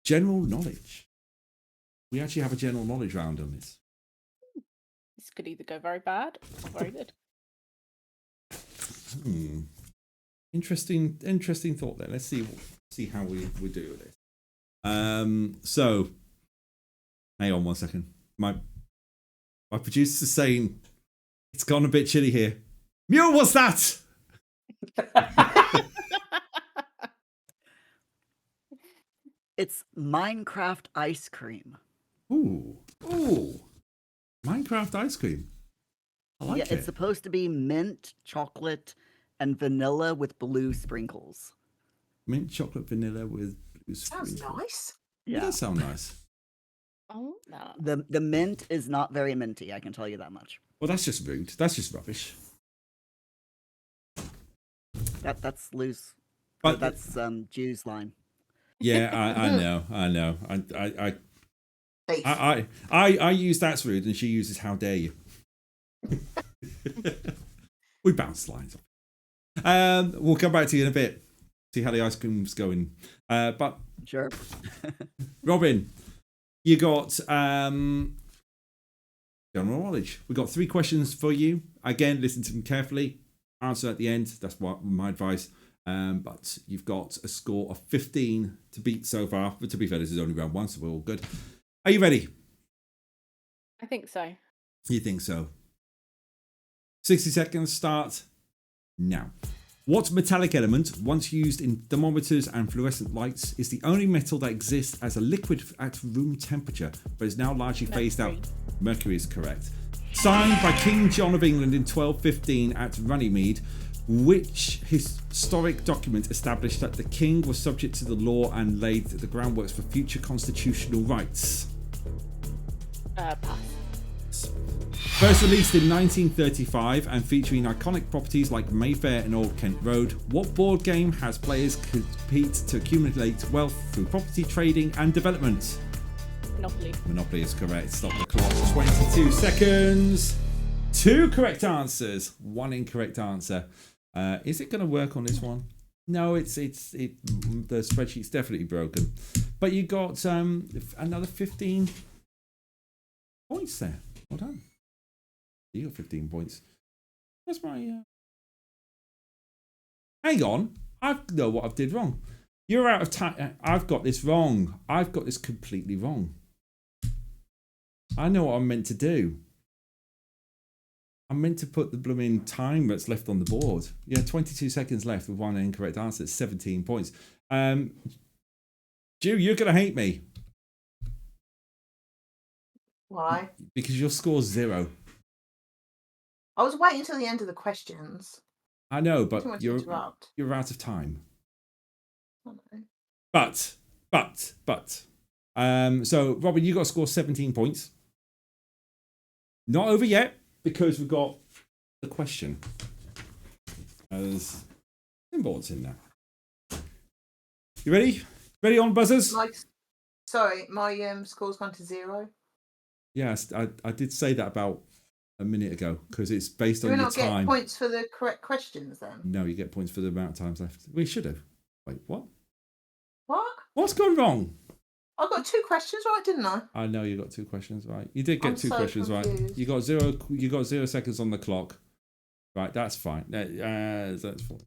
General knowledge. We actually have a general knowledge round on this. This could either go very bad or very good. Interesting thought there. Let's see how we do with this. So, hang on 1 second. My producer's saying it's gone a bit chilly here. Muir, what's that? It's Minecraft ice cream. Ooh, Minecraft ice cream. I like it. It's supposed to be mint, chocolate, and vanilla with blue sprinkles. Mint chocolate vanilla with blue Sounds sprinkles. nice. Yeah, that sounds nice. Oh, no. The mint is not very minty, I can tell you that much. Well, that's just rude. That's just rubbish. That's loose. But That's Jew's line. yeah, I know. Beef. I use that's rude, and she uses how dare you. We bounce lines off. We'll come back to you in a bit. See how the ice cream's going. But Sure. Robin, you got general knowledge. We got 3 questions for you. Again, listen to them carefully. Answer at the end. That's what my advice. But you've got a score of 15 to beat so far. But to be fair, this is only round 1, so we're all good. Are you ready? I think so. You think so? 60 seconds start now. What metallic element, once used in thermometers and fluorescent lights, is the only metal that exists as a liquid at room temperature, but is now largely phased out? Mercury. Mercury is correct. Signed by King John of England in 1215 at Runnymede, which historic document established that the king was subject to the law and laid the groundworks for future constitutional rights? Pass. First released in 1935 and featuring iconic properties like Mayfair and Old Kent Road, what board game has players compete to accumulate wealth through property trading and development? Monopoly. Monopoly is correct. Stop the clock. 22 seconds. 2 correct answers. 1 incorrect answer. Is it going to work on this one? No, the spreadsheet's definitely broken. But you got another 15 points there. Well done. You got 15 points. Where's my... Hang on. I know what I did wrong. You're out of time. I've got this wrong. I've got this completely wrong. I know what I'm meant to do. I'm meant to put the blooming time that's left on the board. Yeah, 22 seconds left with 1 incorrect answer. It's 17 points. Ju, you're going to hate me. Why? Because your score's 0. I was waiting till the end of the questions. I know, Didn't want but to interrupt. you're out of time. I know. But. So, Robin, you got to score 17 points. Not over yet, because we've got the question. There's symbols in there. You ready? Ready on buzzers? My score's gone to 0. Yes, I did say that about a minute ago, because it's based Do on we your not time. get points for the correct questions then? No, you get points for the amount of times left. We should have. Wait, what? What? What's gone wrong? I got 2 questions right, didn't I? I know you got 2 questions right. You did get I'm 2 so questions right. confused. You got 0. You got 0 seconds on the clock. Right, that's fine. That's fine.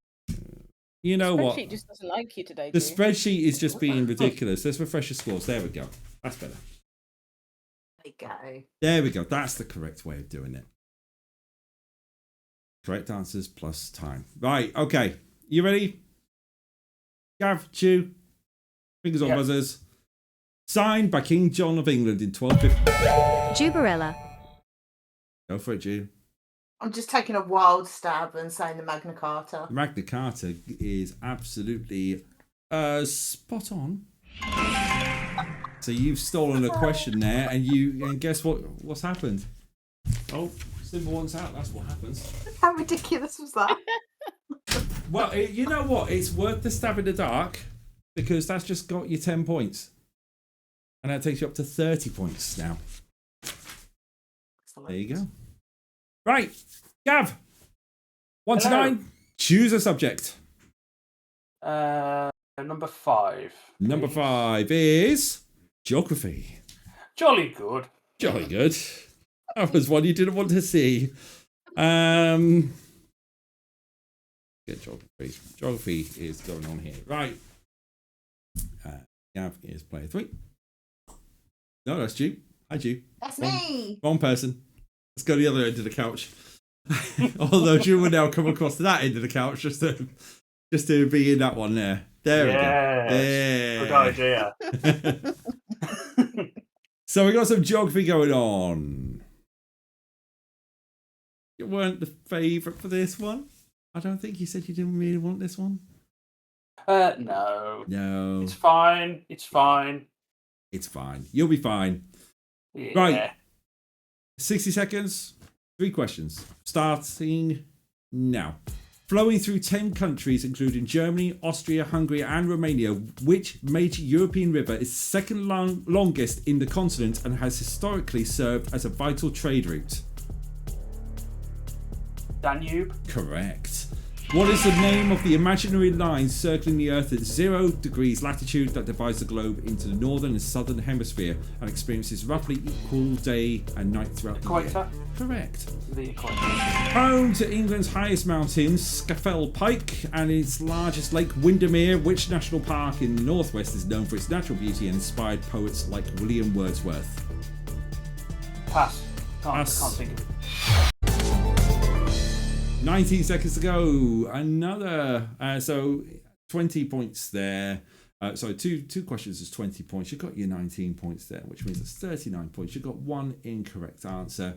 You know The what? spreadsheet just doesn't like you today, The Ju. spreadsheet is just being ridiculous. Let's refresh the scores. There we go. That's better. There you go. There we go. That's the correct way of doing it. Correct answers plus time. Right. Okay. You ready? Gav, Chew, fingers on Yep. buzzers. Signed by King John of England in 1250. Juberella. Go for it, Jew. I'm just taking a wild stab and saying the Magna Carta. Magna Carta is absolutely spot on. So you've stolen a question there, and guess what's happened? Oh, symbol one's out. That's what happens. How ridiculous was that? Well, you know what? It's worth the stab in the dark, because that's just got you 10 points, and that takes you up to 30 points now. There you go. Right, Gav. 1 to Hello. 9. Choose a subject. Number 5. Number please. 5 is geography. Jolly good. Jolly good. That was one you didn't want to see. Good geography. Geography is going on here. Right. Gav is player 3. No, that's you. Hi, you. That's me. Wrong person. Let's go to the other end of the couch. Although you will now come across to that end of the couch just to be in that one there. There we go. Good idea. So we got some geography going on. You weren't the favourite for this one. I don't think you said you didn't really want this one. No. No, It's fine. It's fine. it's fine. You'll be fine. Yeah. Right. 60 seconds. 3 questions. Starting now. Flowing through 10 countries, including Germany, Austria, Hungary, and Romania, which major European river is second longest in the continent and has historically served as a vital trade route? Danube. Correct. What is the name of the imaginary line circling the Earth at 0 degrees latitude that divides the globe into the northern and southern hemisphere and experiences roughly equal day and night throughout the Equator. year? Correct. The equator. Home to England's highest mountain, Scafell Pike, and its largest lake, Windermere, which national park in the northwest is known for its natural beauty and inspired poets like William Wordsworth? Pass. Pass. Can't think of it. 19 seconds to go. Another. So 20 points there. So two questions is 20 points. You got your 19 points there, which means it's 39 points. You got 1 incorrect answer.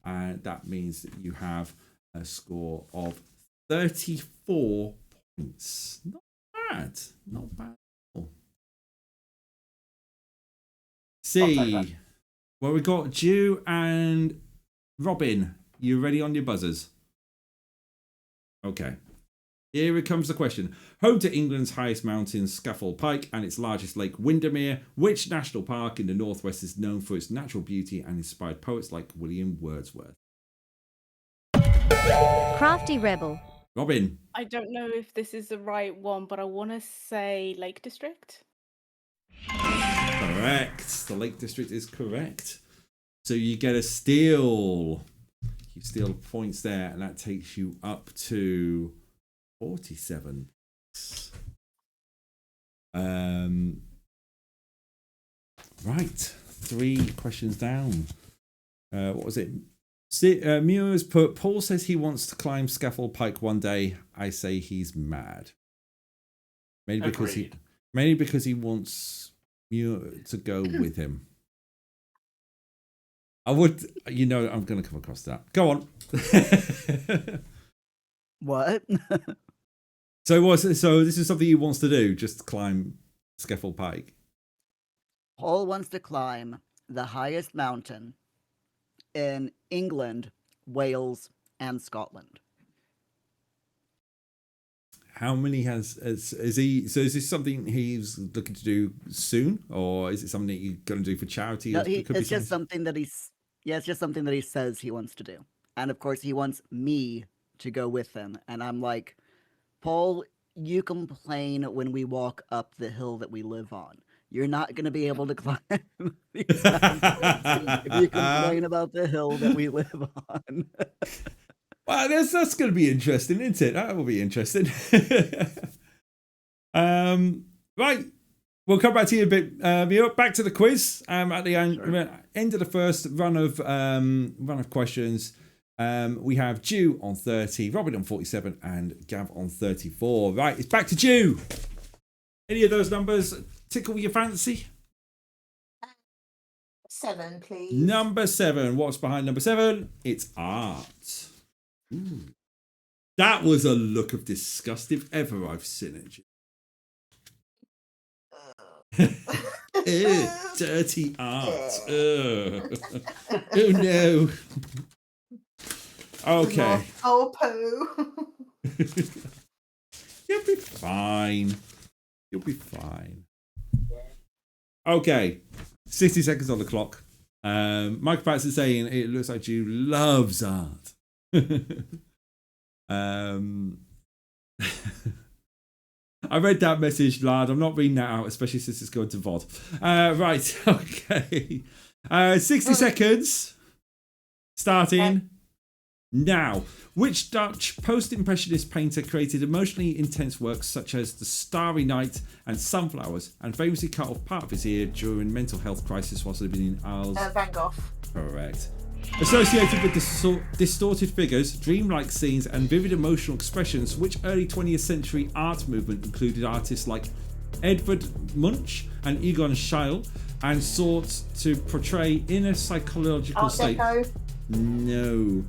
and that means that you have a score of 34 points. Not bad. Not bad. See, well, we got Jew and Robin. You ready on your buzzers? Okay. Here comes the question. Home to England's highest mountain, Scafell Pike, and its largest lake, Windermere, which national park in the northwest is known for its natural beauty and inspired poets like William Wordsworth? CraftyRebel. Robin. I don't know if this is the right one, but I want to say Lake District. Correct. The Lake District is correct. So you get a steal. You steal points there, and that takes you up to 47. Right. 3 questions down. What was it? Muir's put, Paul says he wants to climb Scafell Pike one day. I say he's mad. Mainly because he wants Muir to go with him. I would, I'm going to come across that. Go on. What? So this is something he wants to do, just climb Scafell Pike. Paul wants to climb the highest mountain in England, Wales, and Scotland. How many is he? So is this something he's looking to do soon, or is it something that you're going to do for charity? No, it's just something that it's just something that he says he wants to do, and of course he wants me to go with him. And I'm like, Paul, you complain when we walk up the hill that we live on. You're not going to be able to climb these mountains if you complain about the hill that we live on. Well, that's going to be interesting, isn't it? That will be interesting. Right. We'll come back to you a bit. Back to the quiz. At the end of the first run of questions, we have Jew on 30, Robin on 47, and Gav on 34. Right, it's back to Jew. Any of those numbers tickle your fancy? 7, please. Number 7. What's behind number 7? It's art. Ooh. That was a look of disgust if ever I've seen it. Ew, dirty art. Oh no. Okay. Oh, poo. You'll be fine. You'll be fine. Okay. 60 seconds on the clock. Mike Patterson saying it looks like you loves art. I read that message, lad. I'm not reading that out, especially since it's going to VOD. Right, okay. 60 seconds. Starting now. Which Dutch post-impressionist painter created emotionally intense works such as The Starry Night and Sunflowers, and famously cut off part of his ear during mental health crisis whilst living in Isles? Van Gogh. Correct. Associated with distorted figures, dreamlike scenes, and vivid emotional expressions, which early 20th century art movement included artists like Edvard Munch and Egon Schiele, and sought to portray inner psychological states. No.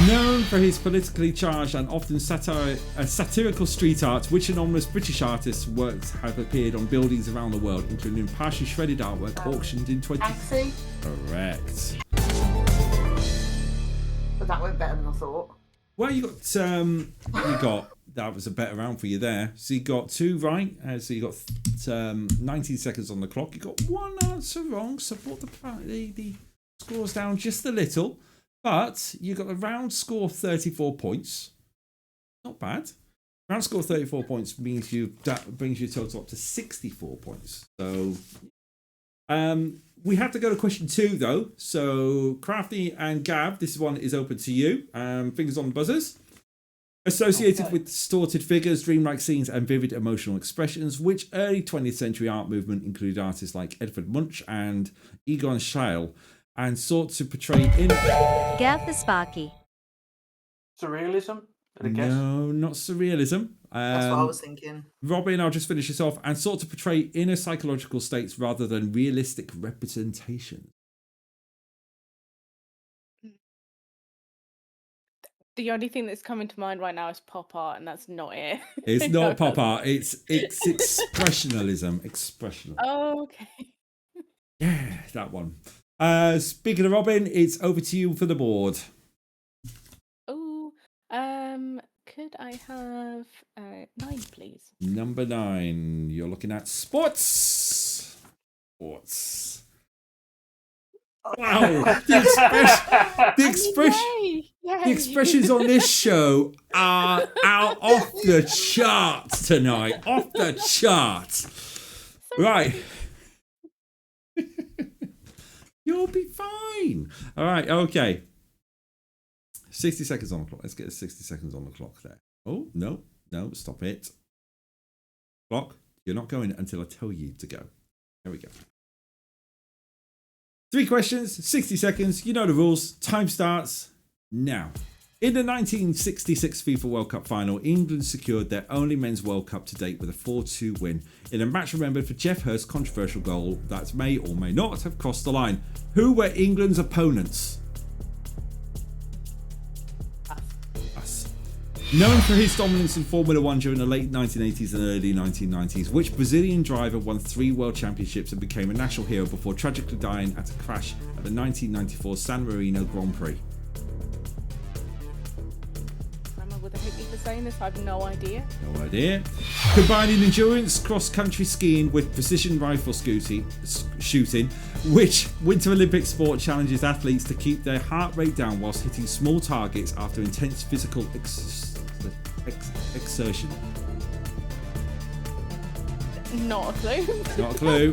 Known for his politically charged and often satirical street art, which anomalous British artists' works have appeared on buildings around the world, including partially shredded artwork auctioned in 20... Banksy. Correct. But that went better than I thought. Well, you got that was a better round for you there. So you got 2 right. So you got 19 seconds on the clock. You got 1 answer wrong. So brought the scores down just a little. But you got a round score of 34 points. Not bad. Round score of 34 points brings your total up to 64 points. So we have to go to question 2 though. So Crafty and Gav, this one is open to you. Fingers on the buzzers. Associated with distorted figures, dreamlike scenes, and vivid emotional expressions, which early 20th century art movement included artists like Edvard Munch and Egon Schiele, and sought to portray in... GavTheSparky. Surrealism? I guess. No, not surrealism. That's what I was thinking. Robin, I'll just finish this off. And sought to portray inner psychological states rather than realistic representation. The only thing that's coming to mind right now is pop art, and that's not it. It's No. not pop art. It's expressionalism. Expressionalism. Oh, okay. Yeah, that one. Speaking of Robin, it's over to you for the board. Oh, could I have 9, please? Number 9. You're looking at sports. Sports. Wow. The expressions on this show are out off the charts tonight. Off the charts. Right. You'll be fine. All right. Okay. 60 seconds on the clock. Let's get 60 seconds on the clock there. Oh, no. No, stop it. Clock, you're not going until I tell you to go. There we go. 3 questions, 60 seconds. You know the rules. Time starts now. In the 1966 FIFA World Cup final, England secured their only men's World Cup to date with a 4-2 win in a match remembered for Jeff Hurst's controversial goal that may or may not have crossed the line. Who were England's opponents? Us. Known for his dominance in Formula 1 during the late 1980s and early 1990s, which Brazilian driver won 3 world championships and became a national hero before tragically dying at a crash at the 1994 San Marino Grand Prix? Would they hate me for saying this? I have no idea. No idea. Combining endurance cross-country skiing with precision rifle shooting, which Winter Olympic sport challenges athletes to keep their heart rate down whilst hitting small targets after intense physical exertion. Not a clue. Not a clue.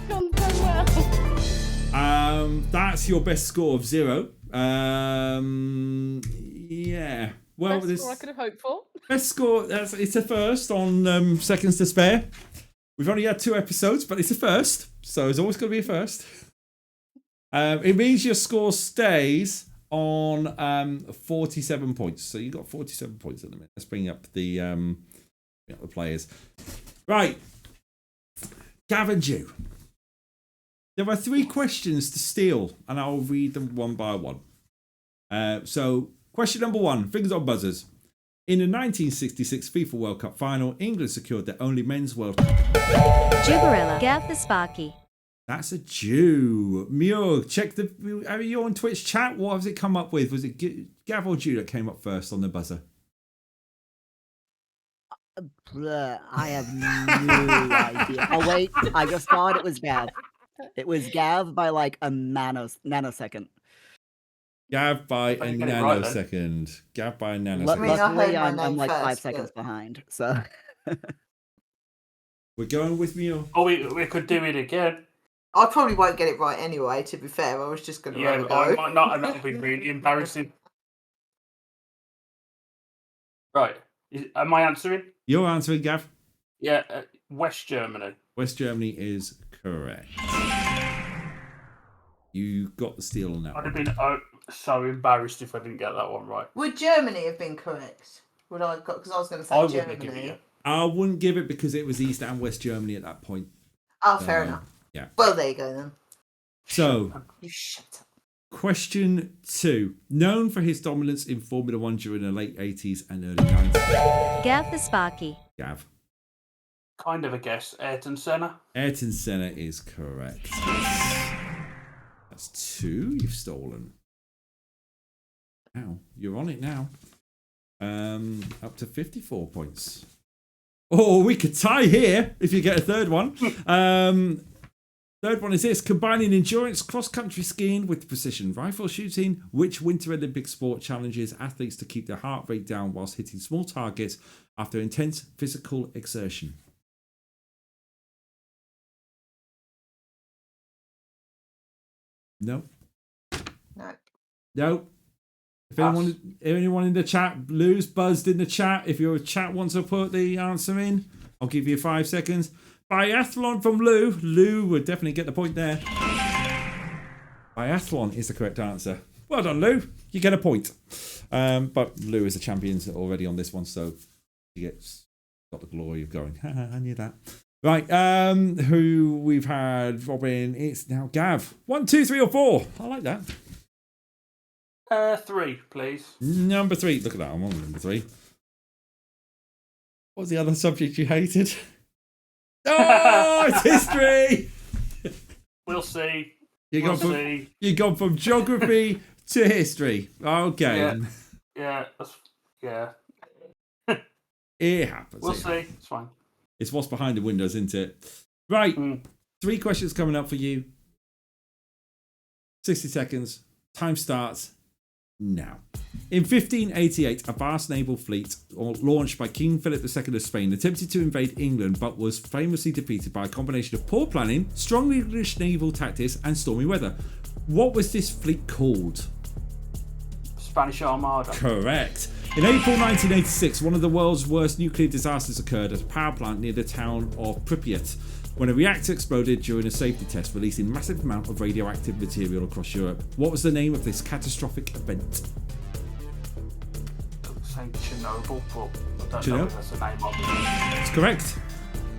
Gone so well. That's your best score of 0. Yeah. Well, Best score I could have hoped for. Best score. It's a first on Seconds to Spare. We've only had 2 episodes, but it's a first, so it's always going to be a first. It means your score stays on 47 points. So you got 47 points at the minute. Let's bring up the players. Right, Gav and Jew. There are 3 questions to steal, and I'll read them one by one. So, question number 1, fingers on buzzers. In the 1966 FIFA World Cup final, England secured their only men's World Cup. Juberella, GavTheSparky. That's a Jew. Muir, check are you on Twitch chat? What has it come up with? Was it Gav or Jew that came up first on the buzzer? I have no idea. Oh, wait. I just thought it was Gav. It was Gav by like a nanosecond. Gav by a nanosecond. Right, Gav by a nanosecond. Luckily, I'm like 5 seconds behind. So we're going with Muir. Oh, we could do it again. I probably won't get it right anyway, to be fair. I was just going to I go. might not, and that would be really embarrassing. Right. Am I answering? You're answering, Gav? Yeah, West Germany. West Germany is correct. You got the steal on that I'd one. have been so embarrassed if I didn't get that one right. Would Germany have been correct? Would I got? Because I was going to say Germany. I wouldn't give it because it was East and West Germany at that point. Oh, fair enough. Yeah. Well, there you go then. So, you shut up. Question 2. Known for his dominance in Formula 1 during the late 80s and early 90s. GavTheSparky. Gav. Kind of a guess. Ayrton Senna. Ayrton Senna is correct. That's 2 you've stolen. Now, you're on it now. Up to 54 points. Oh, we could tie here if you get a third one. Third one is this. Combining endurance cross-country skiing with precision rifle shooting, which Winter Olympic sport challenges athletes to keep their heart rate down whilst hitting small targets after intense physical exertion. No. No. No. If anyone in the chat, Lou's buzzed in the chat. If your chat wants to put the answer in, I'll give you 5 seconds. Biathlon from Lou. Lou would definitely get the point there. Biathlon is the correct answer. Well done, Lou. You get a point. But Lou is a champion already on this one, so he got the glory of going, I knew that. Right, who we've had, Robin, it's now Gav. 1, 2, 3 or 4. I like that. 3, please. Number 3. Look at that. I'm on number 3. What was the other subject you hated? Oh, it's history. We'll see. You've gone from geography to history. Okay. Yeah. It happens. We'll see. It's fine. It's what's behind the windows, isn't it? Right. 3 questions coming up for you. 60 seconds. Time starts now. In 1588, a vast naval fleet launched by King Philip II of Spain attempted to invade England, but was famously defeated by a combination of poor planning, strong English naval tactics, and stormy weather. What was this fleet called? Spanish Armada. Correct. In April 1986, one of the world's worst nuclear disasters occurred at a power plant near the town of Pripyat, when a reactor exploded during a safety test, releasing massive amount of radioactive material across Europe. What was the name of this catastrophic event? Say Chernobyl, but I don't know Chernobyl? if that's the name of it. That's correct.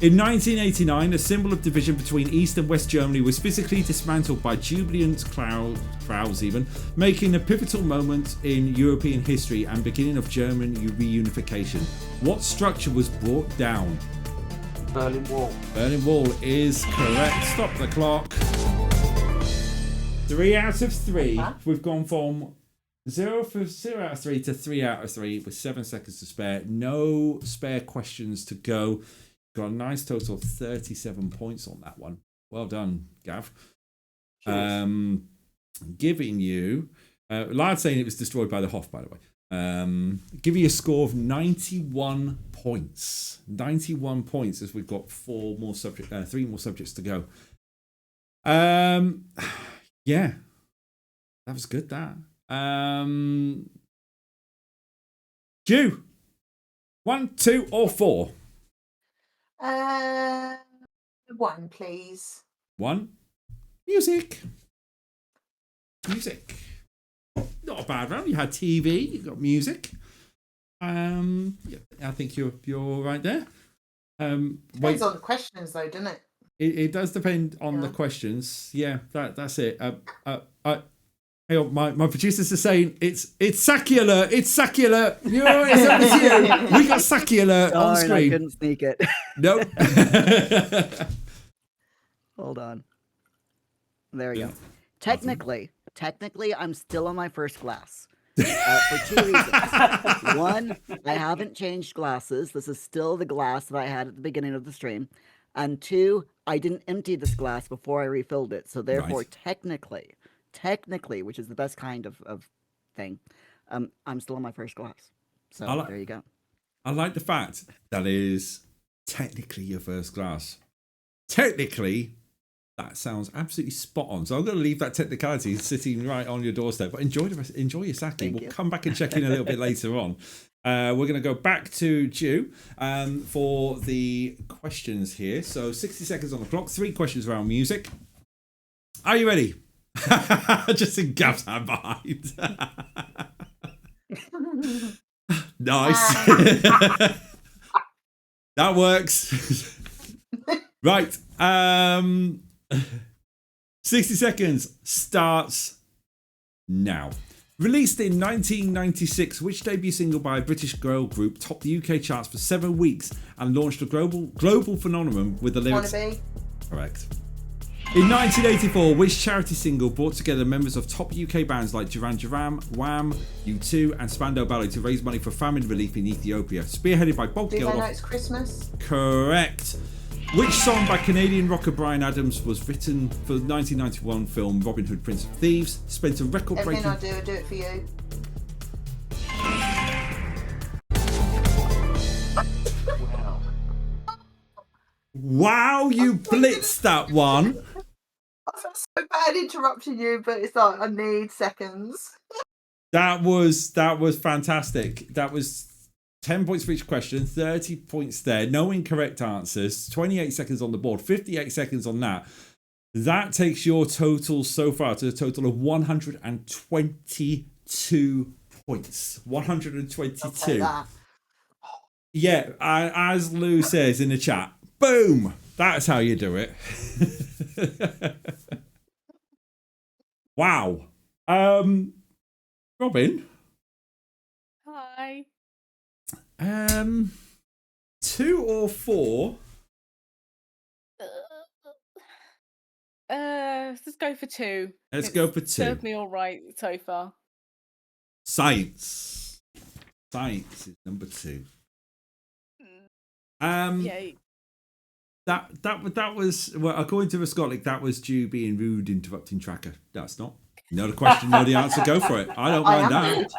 In 1989, a symbol of division between East and West Germany was physically dismantled by jubilant crowds, making a pivotal moment in European history and beginning of German reunification. What structure was brought down? Berlin Wall. Berlin Wall is correct. Stop the clock. 3 out of 3. We've gone from 0 out of 3 to 3 out of 3 with 7 seconds to spare. No spare questions to go. Got a nice total of 37 points on that one. Well done, Gav. Giving you... Lard saying it was destroyed by the Hoff, by the way. Give you a score of 91 points. 91 points as we've got 3 more subjects to go. Yeah. That was good, that. Jew. 1, 2, or 4? 1, please. 1. Music. Not a bad round. You had TV, you got music. Yeah, I think you're right there. Depends on the questions, though, doesn't it? It does depend on the questions. Yeah, that's it. Hang on, my producers are saying it's Saki alert. It's Saki alert. It's over to you. We got Saki alert on Darn, screen. I couldn't sneak it. Nope. Hold on. There we go. Technically, I'm still on my first glass. For 2 reasons. 1, I haven't changed glasses. This is still the glass that I had at the beginning of the stream. And 2, I didn't empty this glass before I refilled it. So therefore, technically, which is the best kind of thing, I'm still on my first glass. So there you go. I like the fact that is technically your first glass. Technically, that sounds absolutely spot on. So I'm going to leave that technicality sitting right on your doorstep. But enjoy your sake. We'll come back and check in a little bit later on. We're going to go back to Jew for the questions here. So 60 seconds on the clock. 3 questions around music. Are you ready? Just in Gav's hand behind. Nice. That works. Right. 60 seconds starts now. Released in 1996, which debut single by a British girl group topped the UK charts for 7 weeks and launched a global phenomenon with the lyrics... Wannabe. Correct. In 1984, which charity single brought together members of top UK bands like Duran Duran, Wham, U2 and Spandau Ballet to raise money for famine relief in Ethiopia, spearheaded by Bob Do they know Geldof? it's Christmas? Correct. Which song by Canadian rocker Bryan Adams was written for the 1991 film Robin Hood, Prince of Thieves? Spent a record-breaking... Everything I do it for you. Wow, you blitzed that one. I feel so bad interrupting you, but it's like I need seconds. That was fantastic. That was 10 points for each question, 30 points there. No incorrect answers. 28 seconds on the board, 58 seconds on that. That takes your total so far to a total of 122 points. 122. Yeah, as Lou says in the chat, boom. That's how you do it. Wow. Robin. Hi. 2 or 4? Let's go for 2. Let's go for 2. Served me all right so far. Science. Science is number 2. Yay. That was, well, according to the Scotland, that was Jew being rude, interrupting Tracker. That's not. You know the question, know the answer, go for it. I don't mind that.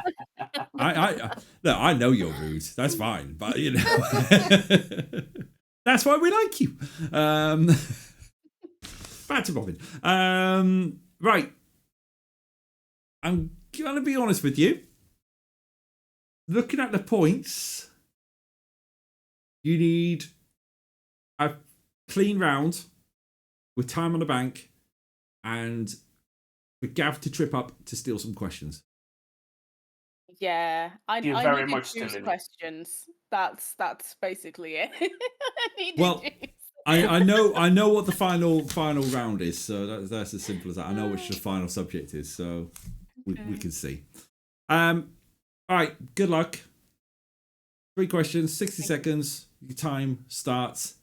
Look, I know you're rude. That's fine, but you know, that's why we like you. Back to Robin. Right. I'm gonna be honest with you. Looking at the points, you need a clean round with time on the bank and for Gav to trip up to steal some questions. Yeah, I very need much to choose still in it. questions. That's basically it. I need Well, to choose. I know what the final round is, so that's as simple as that. I know which the final subject is, so we can see. All right, good luck. 3 questions, 60 seconds. Your time starts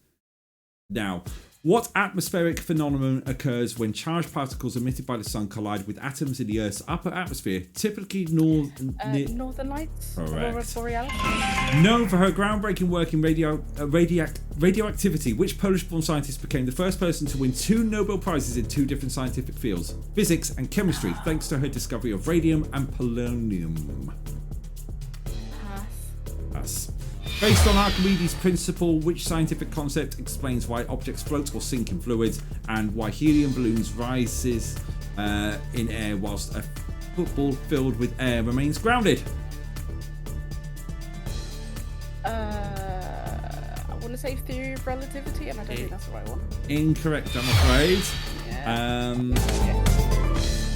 now. What atmospheric phenomenon occurs when charged particles emitted by the sun collide with atoms in the Earth's upper atmosphere, typically Northern Lights? Aurora Correct. Borealis? Known for her groundbreaking work in radioactivity, which Polish-born scientist became the first person to win 2 Nobel Prizes in 2 different scientific fields, physics and chemistry, thanks to her discovery of radium and polonium? Pass. Based on Archimedes' principle, which scientific concept explains why objects float or sink in fluids, and why helium balloons rises in air whilst a football filled with air remains grounded? I want to say theory of relativity, and I don't think that's the right one. Incorrect, I'm afraid. Yeah.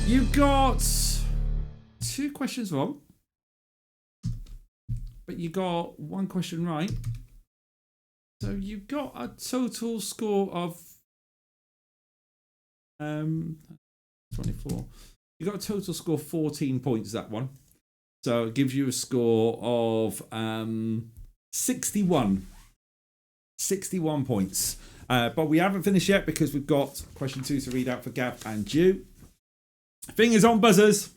You got 2 questions wrong, but you got 1 question right. So you got a total score of 24. You got a total score of 14 points, that one. So it gives you a score of 61. 61 points. But we haven't finished yet because we've got question 2 to read out for Gav and Jew. Fingers on buzzers.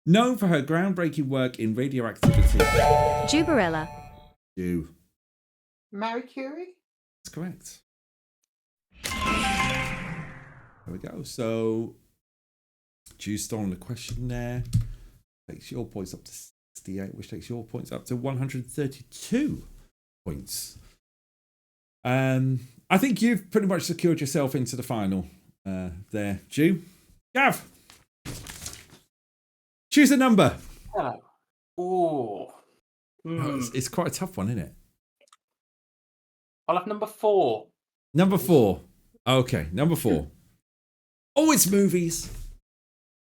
Known for her groundbreaking work in radioactivity. Juberella. Jew. Marie Curie? That's correct. There we go. So, Jew's stolen the question there. Takes your points up to 68, which takes your points up to 132 points. I think you've pretty much secured yourself into the final there, Jew. Gav, choose a number. Hello. Oh. It's quite a tough one, isn't it? I'll have number 4. Number 4. Okay, number 4. Oh, it's movies.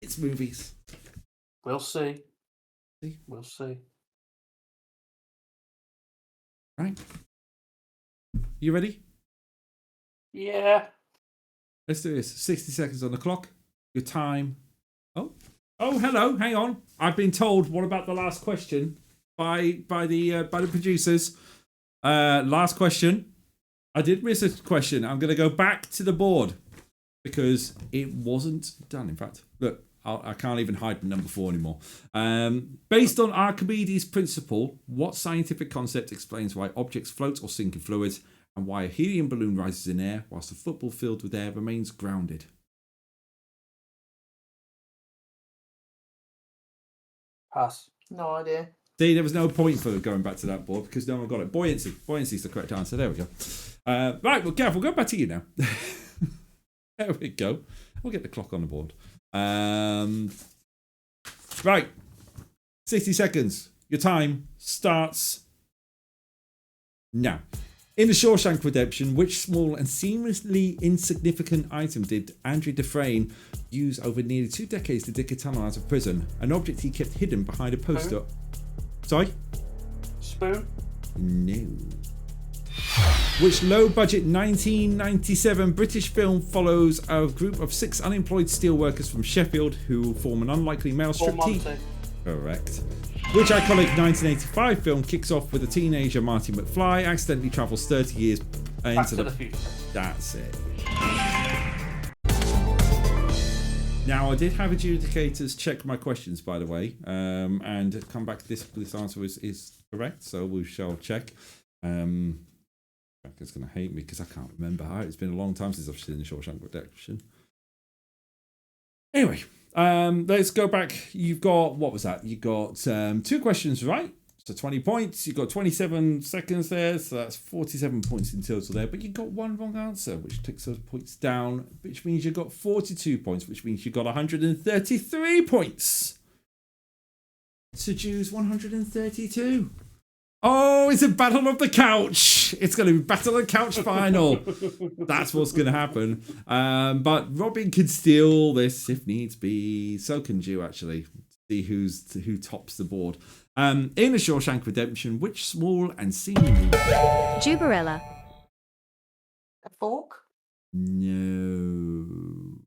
It's movies. We'll see. See? We'll see. Right. You ready? Yeah. Let's do this. 60 seconds on the clock. Your time. Oh, hello. Hang on. I've been told. What about the last question by the producers? Last question. I did miss a question. I'm going to go back to the board because it wasn't done. In fact, look, I can't even hide number 4 anymore. Based on Archimedes' principle, what scientific concept explains why objects float or sink in fluids, and why a helium balloon rises in air whilst a football filled with air remains grounded? Pass. No idea. See, there was no point for going back to that board because no one got it. Buoyancy. Buoyancy is the correct answer. There we go. Right, well, Gav, we'll go back to you now. There we go. We'll get the clock on the board. Right. 60 seconds. Your time starts now. In The Shawshank Redemption, which small and seemingly insignificant item did Andrew Dufresne use over nearly 2 decades to dig a tunnel out of prison? An object he kept hidden behind a poster. Sorry? Spoon? No. Which low-budget 1997 British film follows a group of 6 unemployed steelworkers from Sheffield who form an unlikely male striptease? Correct. Which iconic 1985 film kicks off with a teenager, Marty McFly, accidentally travels 30 years into the future. That's it. Now, I did have adjudicators check my questions, by the way, and come back. This answer is correct, so we shall check. Becca's going to hate me because I can't remember how. It's been a long time since I've seen the Shawshank Redemption. Anyway, let's go back. You've got, what was that? You got 2 questions right, so 20 points. You've got 27 seconds there, so that's 47 points in total there. But you got 1 wrong answer, which takes those points down, which means you got 42 points, which means you got 133 points. To Jew's 132. Oh, it's a battle of the couch. It's going to be battle of the couch final. That's what's going to happen. But Robin can steal this if needs be. So can Jew, actually. See who tops the board. In The Shawshank Redemption, which small and seemingly... Juberella. A fork? No.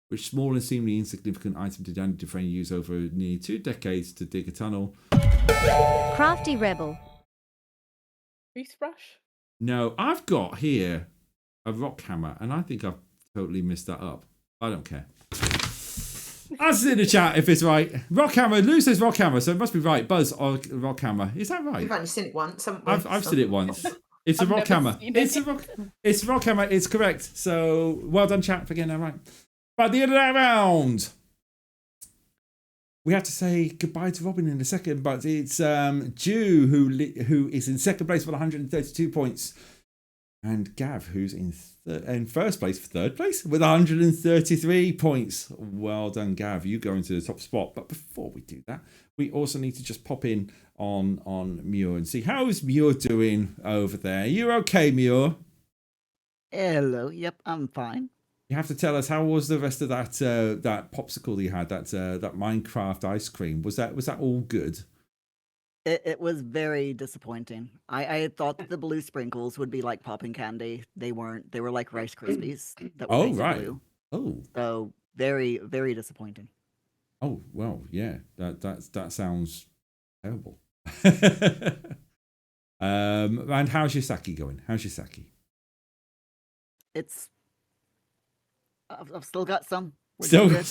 Which small and seemingly insignificant item did Andy Dufresne use over nearly 2 decades to dig a tunnel? CraftyRebel. Toothbrush? No, I've got here a rock hammer, and I think I've totally messed that up. I don't care. Ask in the chat if it's right. Rock hammer. Lou says rock hammer, so it must be right. Buzz or rock hammer. Is that right? We've only seen it once, haven't we? I've seen it once. It's a I've rock never hammer. seen It's it. a rock hammer. It's correct. So well done, chat, for getting that right. But at the end of that round, we have to say goodbye to Robin in a second, but it's Jew who is in second place with 132 points, and Gav who's in first place for third place with 133 points. Well done, Gav. You go into the top spot. But before we do that, we also need to just pop in on Muir and see how's Muir doing over there. You okay, Muir? Hello. Yep, I'm fine. You have to tell us, how was the rest of that that popsicle that you had, that Minecraft ice cream? Was that all good? It was very disappointing. I had thought that the blue sprinkles would be like popping candy. They weren't. They were like Rice Krispies. That were painted right. blue. Oh. So very, very disappointing. Oh well, yeah. That sounds terrible. And how's your sake going? How's your sake? It's. I've still got some. We're Still doing good.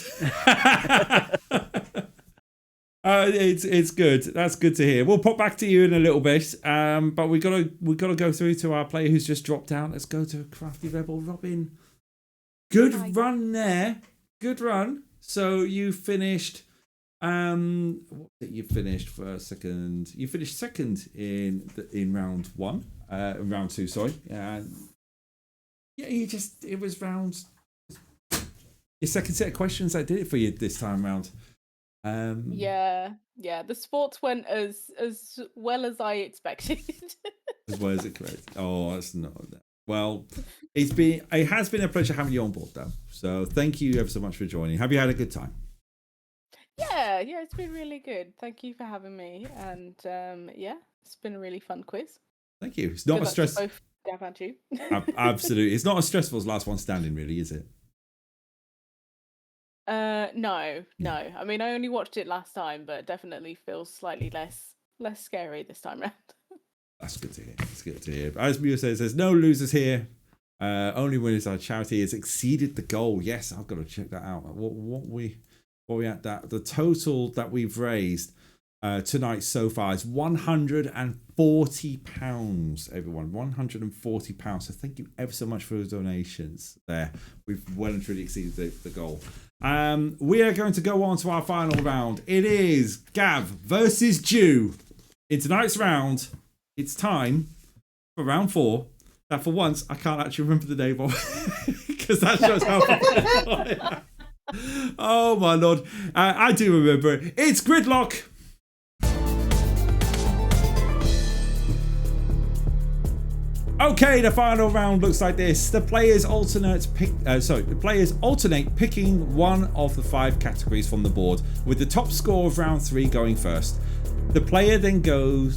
It's good. That's good to hear. We'll pop back to you in a little bit. But we gotta go through to our player who's just dropped out. Let's go to CraftyRebel. Robin. Good run there. Good run. So you finished. You finished for second. You finished second in round 1. Round 2. Sorry. Yeah. It was round. Your second set of questions that did it for you this time round. Yeah. The sports went as well as I expected. As well as it correct. Oh, that's not that. Well, it has been a pleasure having you on board though. So thank you ever so much for joining. Have you had a good time? Yeah, it's been really good. Thank you for having me, and it's been a really fun quiz. Thank you. It's not Good a luck to stress. both Gav and you. Absolutely, it's not as stressful as last one standing, really, is it? No. I mean, I only watched it last time, but it definitely feels slightly less scary this time round. That's good to hear. It's good to hear. As Muir says, there's no losers here. Only winners. Our charity has exceeded the goal. Yes, I've got to check that out. What we at that? The total that we've raised tonight so far is £140. Everyone, £140. So thank you ever so much for those donations. There, we've well and truly exceeded the goal. We are going to go on to our final round. It is Gav versus Jew. In tonight's round, it's time for round 4. That for once, I can't actually remember the name of because that shows how far. Oh my lord. I do remember it. It's Gridlock. Okay, the final round looks like this. The players alternate picking one of the 5 categories from the board, with the top score of round 3 going first. The players then go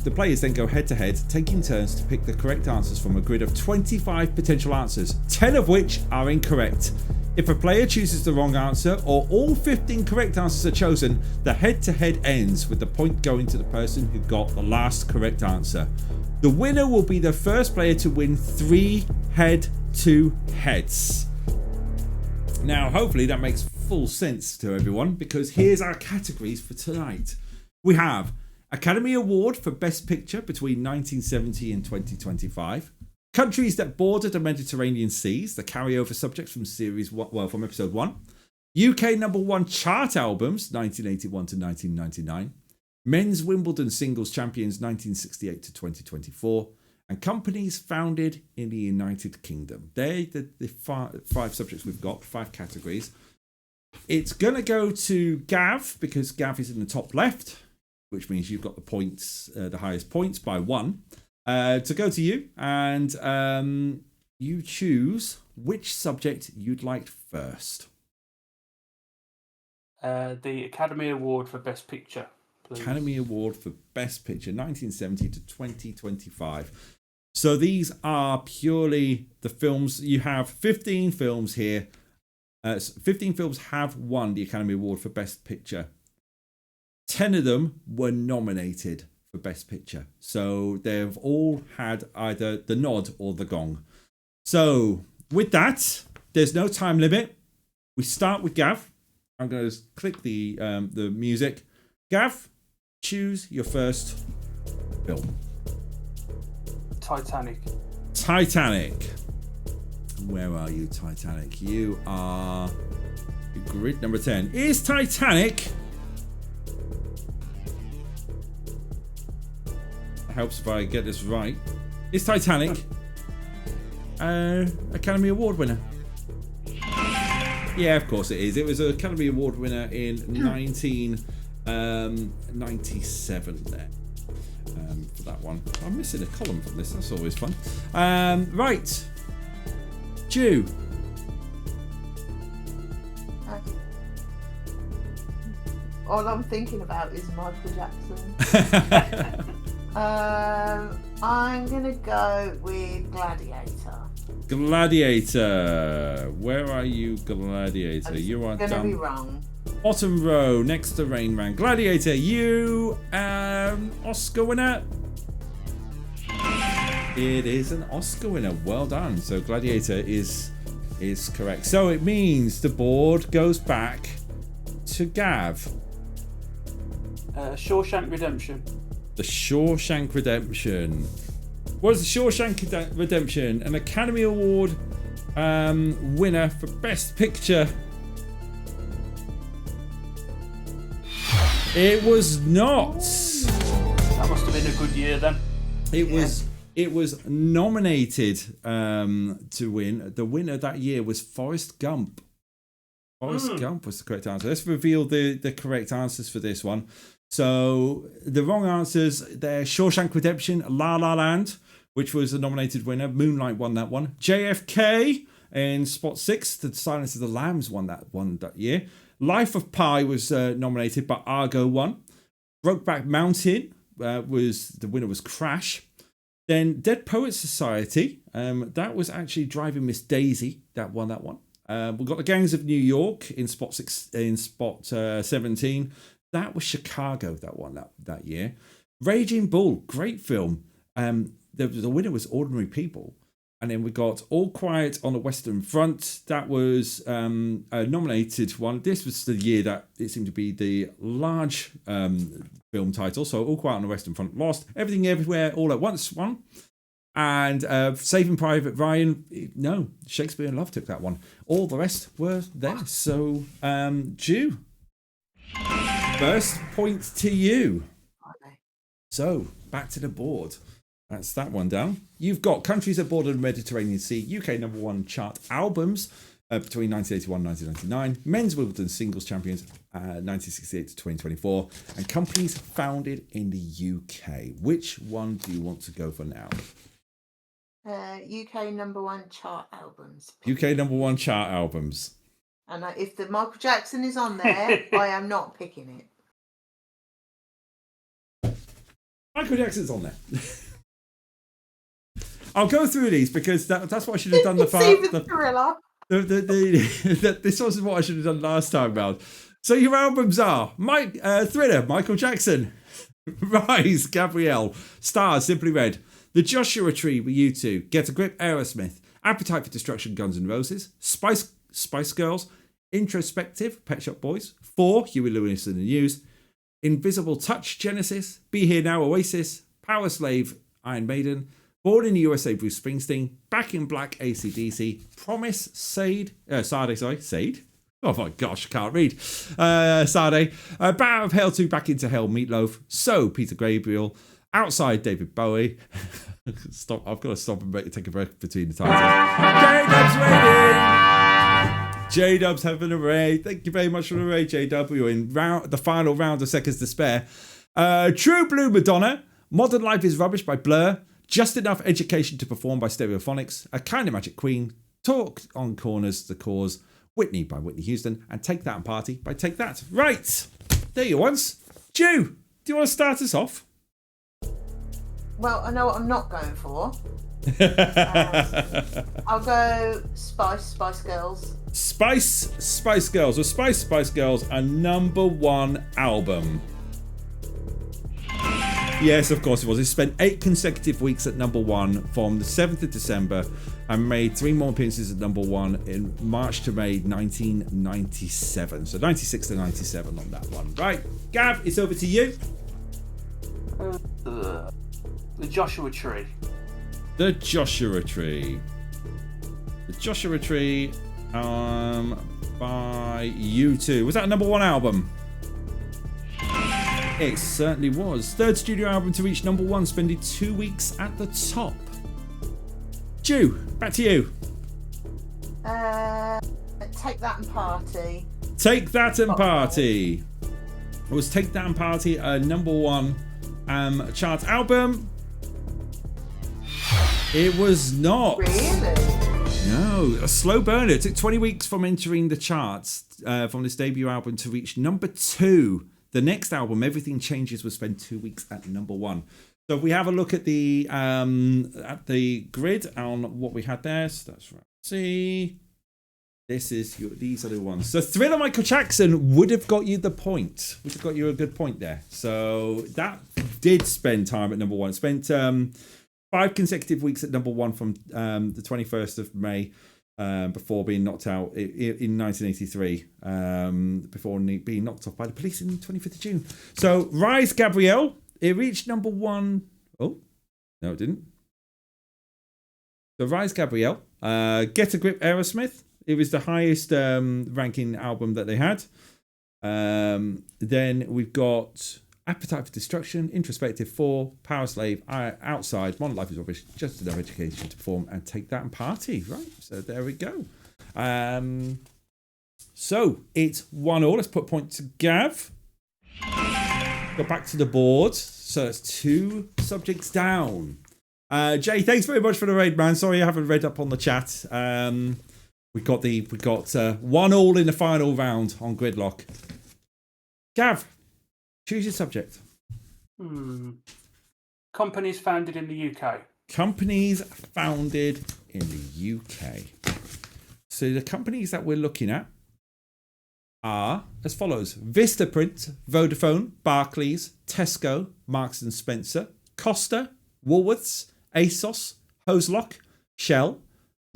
head to head, taking turns to pick the correct answers from a grid of 25 potential answers, 10 of which are incorrect. If a player chooses the wrong answer or all 15 correct answers are chosen, the head to head ends with the point going to the person who got the last correct answer. The winner will be the first player to win 3 head to heads. Now, hopefully that makes full sense to everyone, because here's our categories for tonight. We have Academy Award for Best Picture between 1970 and 2025. Countries that border the Mediterranean Seas, the carryover subjects from from episode 1. UK #1 chart albums, 1981 to 1999. Men's Wimbledon singles champions, 1968 to 2024. And companies founded in the United Kingdom. They're the 5 subjects we've got, 5 categories. It's going to go to Gav, because Gav is in the top left, which means you've got the points, the highest points by 1. To go to you, and you choose which subject you'd like first. The Academy Award for Best Picture, please. Academy Award for Best Picture, 1970 to 2025. So these are purely the films. You have 15 films here. 15 films have won the Academy Award for Best Picture. 10 of them were nominated for Best Picture. So they've all had either the nod or the gong. So with that, there's no time limit. We start with Gav. I'm going to click the music. Gav, choose your first film. Titanic. Titanic. Where are you, Titanic? You are grid number 10. Is Titanic... helps if I get this right. Is Titanic Academy Award winner? Yeah, of course it is. It was an Academy Award winner in 1997 there. For that one. I'm missing a column from this. That's always fun. Right. Jew. All I'm thinking about is Michael Jackson. I'm gonna go with Gladiator. Gladiator. Where are you, Gladiator? You are gonna be wrong. Bottom row, next to Rain Man. Gladiator, you Oscar winner. It is an Oscar winner. Well done. So Gladiator is correct. So it means the board goes back to Gav. Shawshank Redemption. The Shawshank Redemption. Was the Shawshank Redemption an Academy Award winner for Best Picture? It was not. That must have been a good year then. It was nominated to win. The winner that year was Forrest Gump. Forrest Gump was the correct answer. Let's reveal the correct answers for this one. So the wrong answers, they're Shawshank Redemption, La La Land, which was a nominated winner. Moonlight won that one. JFK in spot 6. The Silence of the Lambs won that year. Life of Pi was nominated, but Argo won. Brokeback Mountain the winner was Crash. Then Dead Poets Society, that was actually Driving Miss Daisy that won that one. We've got The Gangs of New York in spot 17. That was Chicago that won that year. Raging Bull, great film. The winner was Ordinary People. And then we got All Quiet on the Western Front. That was a nominated one. This was the year that it seemed to be the large film title. So All Quiet on the Western Front lost. Everything Everywhere All at Once won. And Saving Private Ryan, no, Shakespeare in Love took that one. All the rest were there. So, Jew, first point to you. So, back to the board. That's that one down. You've got countries that border the Mediterranean Sea, UK #1 chart albums between 1981 and 1999, men's Wimbledon singles champions 1968 to 2024, and companies founded in the UK. Which one do you want to go for now? UK #1 chart albums. UK #1 chart albums. And if the Michael Jackson is on there, I am not picking it. Michael Jackson's on there. I'll go through these because that's what I should have done Thriller. This was what I should have done last time round. So your albums are Thriller, Michael Jackson, Rise, Gabrielle, Stars, Simply Red, The Joshua Tree with U2, Get a Grip, Aerosmith, Appetite for Destruction, Guns N' Roses, Spice Girls, Introspective, Pet Shop Boys, 4, Huey Lewis and the News, Invisible Touch, Genesis, Be Here Now, Oasis, Power Slave, Iron Maiden, Born in the USA, Bruce Springsteen, Back in Black, AC/DC, Promise, Sade. Oh my gosh, I can't read. Sade. Bow of Hell 2, Back into Hell, Meatloaf. So, Peter Gabriel. Outside, David Bowie. Stop. I've got to stop and take a break between the titles. J-Dub's waiting. J-Dub's having a raid. Thank you very much for the raid, J-Dub. We're in the final round of Seconds to Spare. True Blue, Madonna. Modern Life is Rubbish by Blur. Just Enough Education to Perform by Stereophonics. A Kind of Magic Queen. Talk on Corners, The Cause. Whitney by Whitney Houston. And Take That and Party by Take That. Right. There you once. Ju, do you want to start us off? Well, I know what I'm not going for. I'll go Spice Girls. Spice Girls. Well, Spice Girls are #1 album. Yes, of course it was. It spent 8 consecutive weeks at #1 from the 7th of December and made 3 more appearances at #1 in March to May 1997. So 96 to 97 on that one. Right, Gav, it's over to you. The Joshua Tree. The Joshua Tree. The Joshua Tree by U2. Was that a #1 album? It certainly was. 3rd studio album to reach #1, spending 2 weeks at the top. Ju, back to you. Take That and Party. Take That and Party. It was Take That and Party, a #1 chart album. It was not. Really? No, a slow burner. It took 20 weeks from entering the charts from this debut album to reach #2. The next album, Everything Changes, was spent 2 weeks at #1. So if we have a look at the grid on what we had there, so that's right. See, these are the ones. So Thriller, Michael Jackson would have got you the point. Would have got you a good point there. So that did spend time at #1. It spent 5 consecutive weeks at #1 from the 21st of May. Before being knocked out in 1983, before being knocked off by the police in 25th of June. So, Rise, Gabrielle, it reached #1. Oh, no, it didn't. So, Rise, Gabrielle, Get a Grip, Aerosmith. It was the highest ranking album that they had. Then we've got Appetite for Destruction, Introspective 4, Power Slave, Outside, Modern Life is Rubbish, Just Enough Education to Perform, and Take That and Party. Right, so there we go. So it's 1-1. Let's put a point to Gav. Go back to the board. So it's 2 subjects down. Jay, thanks very much for the raid, man. Sorry I haven't read up on the chat. We got 1-1 in the final round on Gridlock. Gav, choose your subject. Companies founded in the UK. Companies founded in the UK. So the companies that we're looking at are as follows: Vistaprint, Vodafone, Barclays, Tesco, Marks and Spencer, Costa, Woolworths, ASOS, Hoselock, Shell,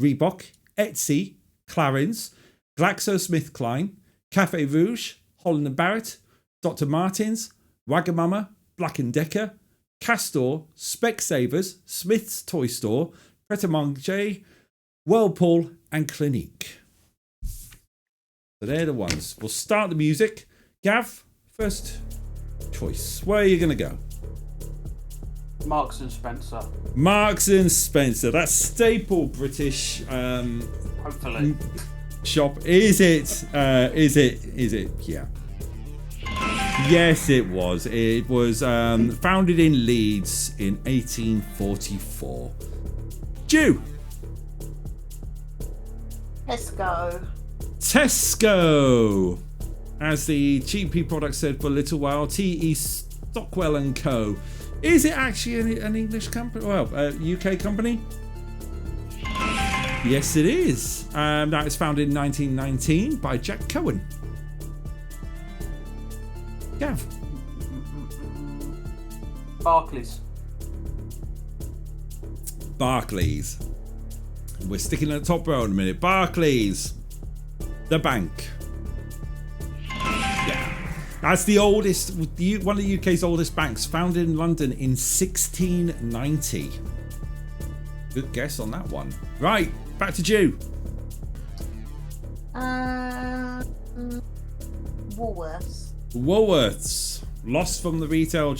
Reebok, Etsy, Clarins, GlaxoSmithKline, Cafe Rouge, Holland & Barrett, Dr. Martens, Wagamama, Black & Decker, Castor, Specsavers, Smith's Toy Store, Pret a Manger, Whirlpool and Clinique. So they're the ones. We'll start the music. Gav, first choice. Where are you going to go? Marks and Spencer. Marks and Spencer. That's staple British Hopefully. shop. Is it? Is it? Yeah. Yes, it was. It was founded in Leeds in 1844. Ju. Tesco. As the GP product said for a little while, T.E. Stockwell & Co. Is it actually an English company? Well, a UK company? Yes, it is. That was founded in 1919 by Jack Cohen. Gav. Barclays. Barclays. We're sticking at the top row in a minute. Barclays. The bank. Yeah. That's the oldest, one of the UK's oldest banks, founded in London in 1690. Good guess on that one. Right, back to Jew. Woolworths. Woolworths. Lost from the retail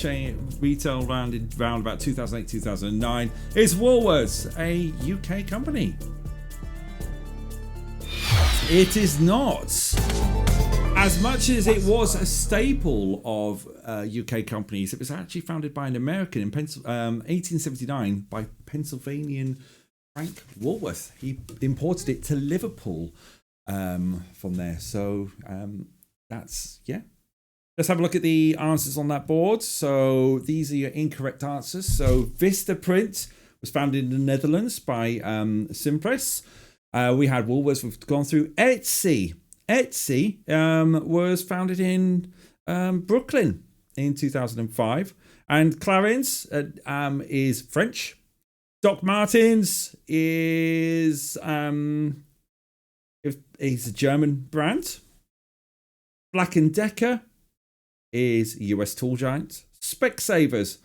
round about 2008, 2009. Is Woolworths a UK company? It is not. As much as it was a staple of UK companies, it was actually founded by an American in 1879 by Pennsylvanian Frank Woolworth. He imported it to Liverpool from there. So that's, yeah. Let's have a look at the answers on that board. So these are your incorrect answers. So Vistaprint was founded in the Netherlands by Simpress. We had Woolworths, we've gone through. Etsy was founded in Brooklyn in 2005. And Clarins is French. Doc Martens is a German brand. Black & Decker is US tool giant. Specsavers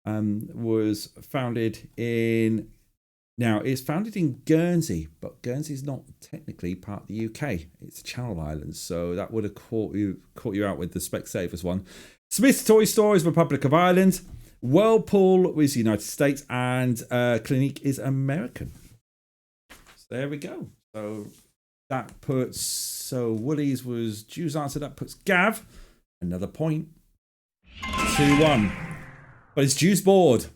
was founded in... Now, it's founded in Guernsey, but Guernsey is not technically part of the UK. It's Channel Islands, so that would have caught you out with the Specsavers one. Smith's Toy Store is Republic of Ireland. Whirlpool was the United States, and Clinique is American. So there we go. So that puts... So Woolies was Jew's answer. That puts Gav another point. 2-1. But it's Jew's board.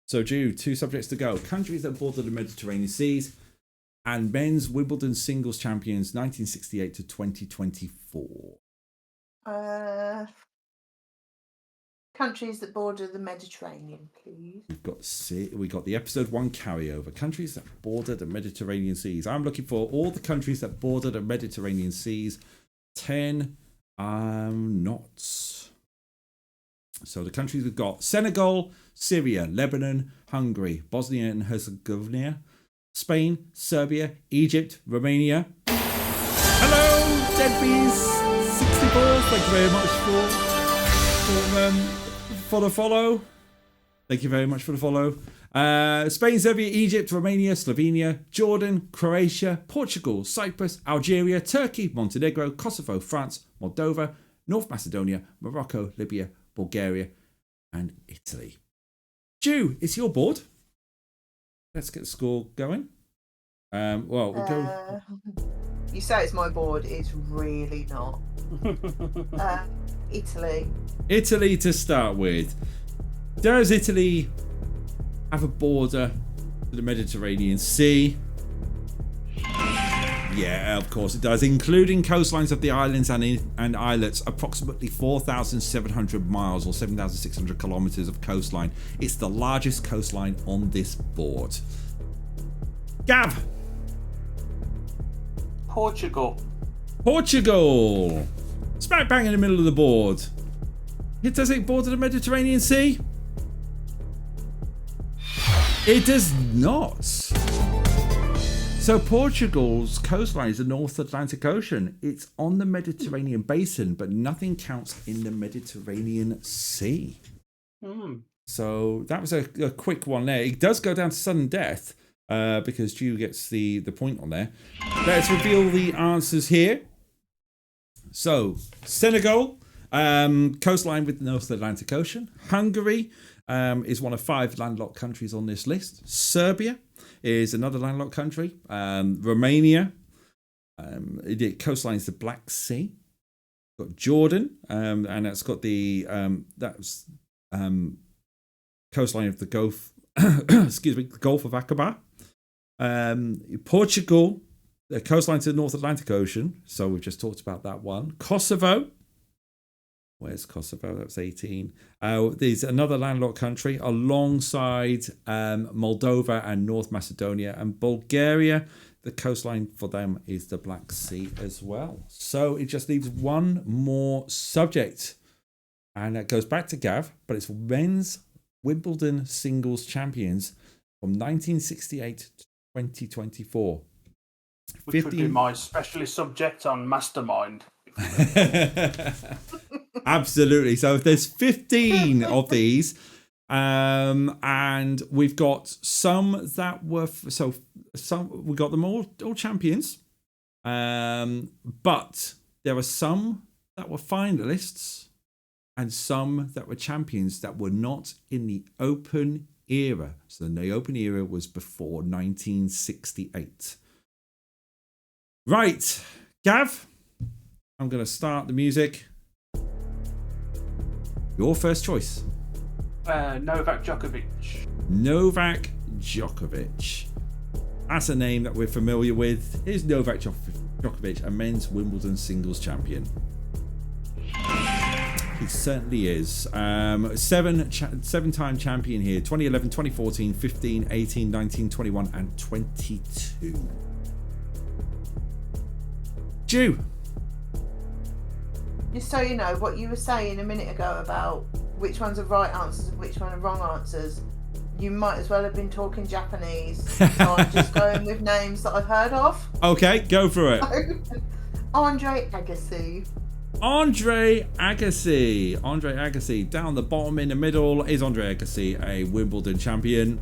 So, Jew, 2 subjects to go. Countries that border the Mediterranean seas and men's Wimbledon singles champions 1968 to 2024. Countries that border the Mediterranean, please. We got the episode 1 carryover. Countries that border the Mediterranean seas. I'm looking for all the countries that border the Mediterranean seas. 10 knots. So the countries we've got: Senegal, Syria, Lebanon, Hungary, Bosnia and Herzegovina, Spain, Serbia, Egypt, Romania. Hello, Deadbees64. Thank you very much for the follow. Thank you very much for the follow. Spain, Serbia, Egypt, Romania, Slovenia, Jordan, Croatia, Portugal, Cyprus, Algeria, Turkey, Montenegro, Kosovo, France, Moldova, North Macedonia, Morocco, Libya, Bulgaria, and Italy. Jew, it's your board. Let's get the score going. We'll go. You say it's my board. It's really not. Italy. Italy to start with. Does Italy have a border to the Mediterranean Sea? Yeah, of course it does, including coastlines of the islands and islets, approximately 4,700 miles or 7,600 kilometers of coastline. It's the largest coastline on this board. Gav! Portugal. Smack bang in the middle of the board. Does it border the Mediterranean Sea? It does not. So Portugal's coastline is the North Atlantic Ocean. It's on the Mediterranean basin, but nothing counts in the Mediterranean Sea. So that was a quick one there. It does go down to sudden death because Jew gets the point on there. Let's reveal the answers here. So Senegal, coastline with the North Atlantic Ocean. Hungary is one of 5 landlocked countries on this list. Serbia is another landlocked country. Romania, it coastlines the Black Sea. Got Jordan, and that's got the coastline of the Gulf. Excuse me, the Gulf of Aqaba. Portugal, the coastline to the North Atlantic Ocean. So we've just talked about that one. Kosovo, Where's Kosovo? That's 18. There's another landlocked country alongside Moldova and North Macedonia and Bulgaria. The coastline for them is the Black Sea as well. So it just leaves one more subject. And that goes back to Gav, but it's men's Wimbledon singles champions from 1968 to 2024. Which would be my specialist subject on Mastermind. Absolutely. So if there's 15 of these, and we've got some that were some we got them all champions, but there are some that were finalists and some that were champions that were not in the open era. So the open era was before 1968. Right, Gav, I'm going to start the music. Your first choice. Novak Djokovic. Novak Djokovic. That's a name that we're familiar with. Here's Novak Djokovic, a men's Wimbledon singles champion. He certainly is. Seven-time champion here. 2011, 2014, 15, 18, 19, 21, and 22. Ju. Just so you know, what you were saying a minute ago about which ones are right answers and which ones are wrong answers, you might as well have been talking Japanese. So I'm just going with names that I've heard of. Okay, go for it. Andre Agassi. Andre Agassi. Down the bottom in the middle is Andre Agassi, a Wimbledon champion.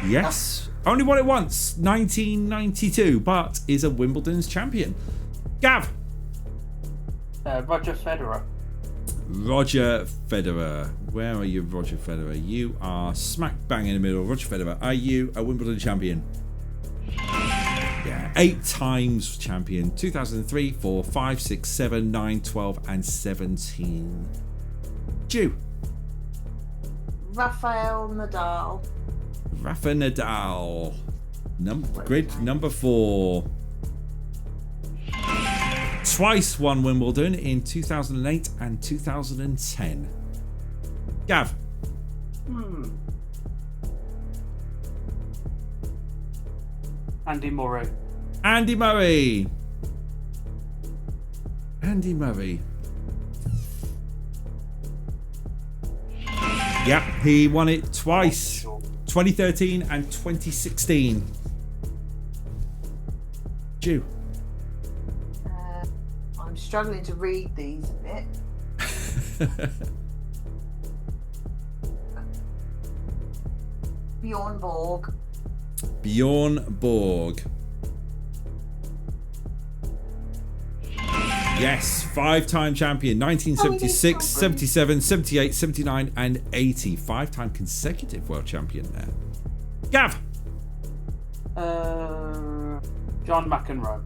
Yes. Only won it once, 1992, but is a Wimbledon's champion. Gav. Roger Federer. Roger Federer. Where are you, Roger Federer? You are smack bang in the middle. Roger Federer, are you a Wimbledon champion? Yeah, 8 times champion. 2003, 4, 5, 6, 7, 9, 12, and 17. Ju. Rafael Nadal. Rafa Nadal. Grid number 4. Twice won Wimbledon in 2008 and 2010. Gav. Andy Murray. Andy Murray. Andy Murray. Yep, he won it twice. 2013 and 2016. Ju. I'm struggling to read these a bit. Bjorn Borg. Bjorn Borg. Yes, 5-time champion. 1976, 77, 78, 79, and 80. 5-time consecutive world champion there. Gav. John McEnroe.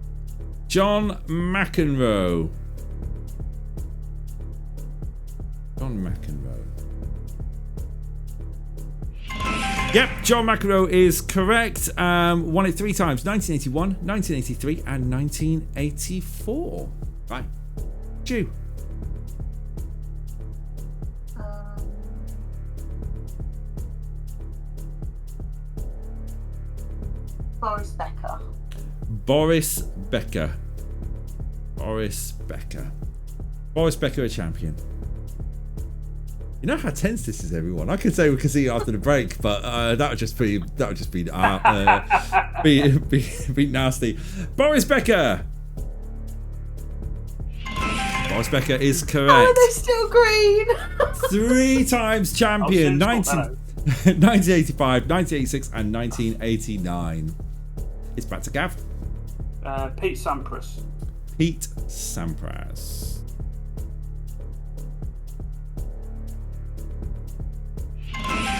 John McEnroe. John McEnroe. Yep, John McEnroe is correct. Won it 3 times. 1981, 1983, and 1984. Right. Ju. Boris Becker. Boris Becker. Boris Becker. Boris Becker, a champion. You know how tense this is, everyone. I could say we could see it after the break, but that would just be nasty. Boris Becker. Boris Becker is correct. Oh, they're still green. 3 times champion. 1985, 1986, and 1989. It's back to Gav. Pete Sampras. Pete Sampras.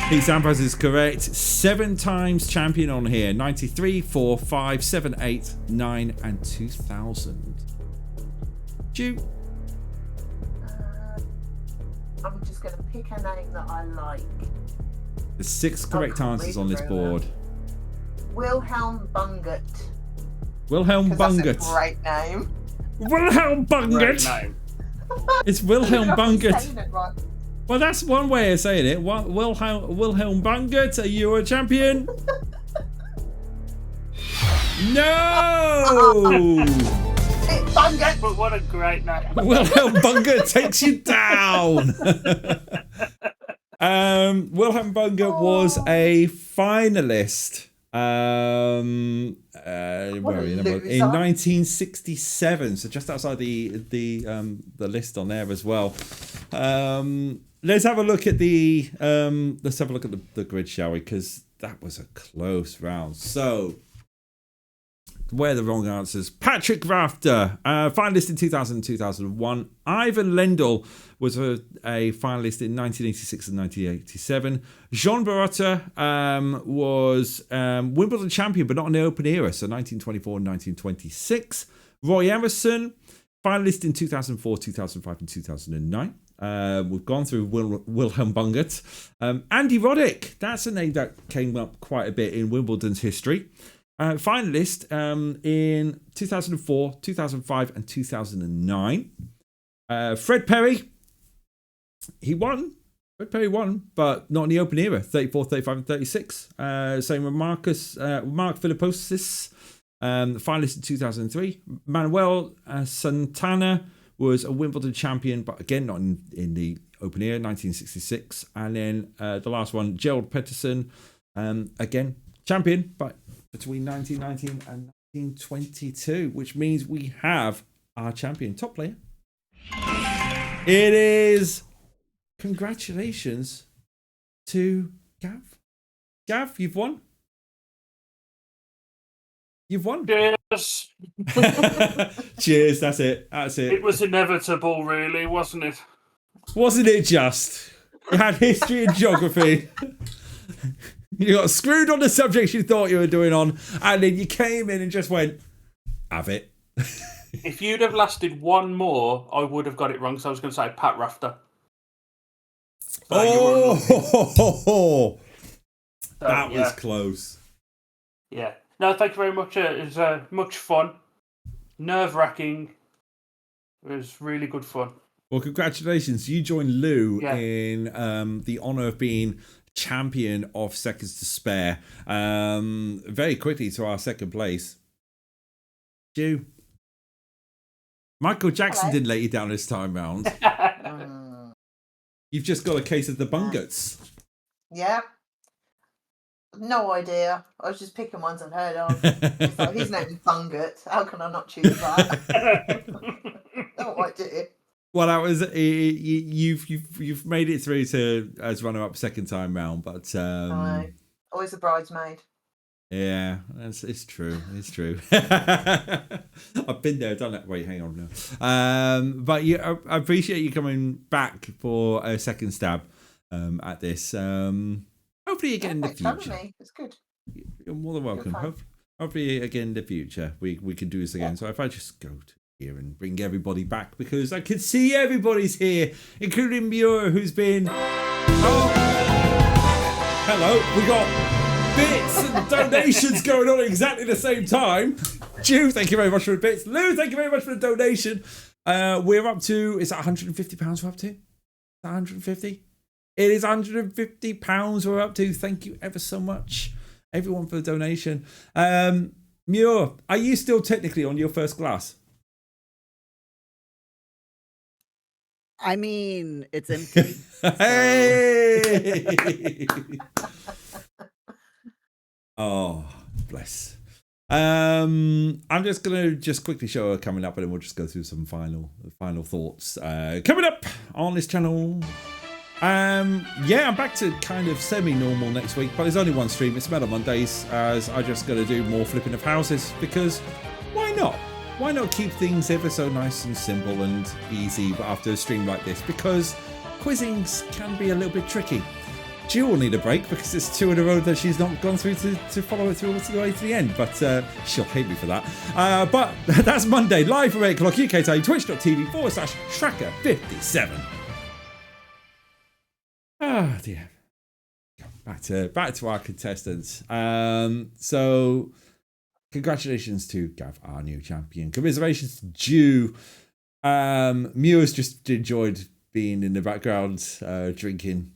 Pete Sampras is correct. 7 times champion on here. 93, 4, 5, 7, 8, 9, and 2000. Ju. I'm just going to pick a name that I like. There's 6 correct answers on this board. Wilhelm Bungert. Wilhelm Bungert. That's a great name. Wilhelm Bungert. Great name. It's Wilhelm You're not Bungert. saying it right. Well, that's one way of saying it. Wilhelm Bungert, are you a champion? No! It's Bungert. But what a great name. Wilhelm Bungert takes you down. Wilhelm Bungert was a finalist. Where are you? In 1967, so just outside the list on there as well. Let's have a look at the grid, shall we? Because that was a close round. So, where are the wrong answers? Patrick Rafter, finalist in 2000 and 2001. Ivan Lendl was a finalist in 1986 and 1987. Jean Barotta was Wimbledon champion, but not in the Open era, so 1924 and 1926. Roy Emerson, finalist in 2004, 2005 and 2009. We've gone through Wilhelm Bungert. Andy Roddick, that's a name that came up quite a bit in Wimbledon's history. Finalist in 2004, 2005 and 2009. Fred Perry, he won. Fred Perry won, but not in the Open era, 34, 35 and 36. Same with Mark Philipposis, finalist in 2003. Manuel Santana was a Wimbledon champion, but again, not in the Open era, 1966. And then the last one, Gerald Peterson, again, champion, but between 1919 and 1922, which means we have our champion top player. It is congratulations to Gav. Gav, you've won. You've won. Cheers. Cheers. That's it. That's it. It was inevitable, really, wasn't it? Wasn't it just? You had history and geography. You got screwed on the subjects you thought you were doing on, and then you came in and just went, have it. If you'd have lasted one more, I would have got it wrong, so I was going to say Pat Rafter. So that was close. Yeah. No, thank you very much. It was much fun. Nerve-wracking. It was really good fun. Well, congratulations. You joined Lou Yeah. in the honour of being champion of Seconds to Spare. Very quickly to our second place. Stu. Michael Jackson didn't let you down this time round. You've just got a case of the Bungerts. Yeah. No idea. I was just picking ones I've heard of. It's like, his name is Bungert. How can I not choose that? No idea. Well, that was you've made it through to as runner-up second time round, but Always a bridesmaid. yeah, it's true. It's true. I've been there, done that. Wait, hang on now. But yeah, I appreciate you coming back for a second stab at this. Hopefully again in the future. Me. It's good. You're more than welcome. Hopefully again in the future we can do this again. Yeah. So if I just go to here and bring everybody back, because I can see everybody's here, including Muir, who's been hello, we got bits and donations going on at exactly the same time. Jew, thank you very much for the bits. Lou, thank you very much for the donation. We're up to, is that £150 we're up to? Is that 150? It is £150 we're up to. Thank you ever so much, everyone, for the donation. Muir, are you still technically on your first glass? I mean, it's empty. Hey! Oh, bless. I'm just gonna quickly show her coming up, and then we'll just go through some final thoughts. Coming up on this channel. Yeah, I'm back to kind of semi-normal next week, but there's only one stream. It's Metal Mondays, as I just got to do more flipping of houses, because why not? Why not keep things ever so nice and simple and easy after a stream like this? Because quizzings can be a little bit tricky. Jill will need a break because it's 2 in a row that she's not gone through to follow it through all the way to the end, but she'll hate me for that. But that's Monday, live from 8 o'clock UK time, twitch.tv/Tracker57. Oh dear. Back to our contestants. So congratulations to Gav, our new champion. Commiserations to Jew. Muir's just enjoyed being in the background, drinking.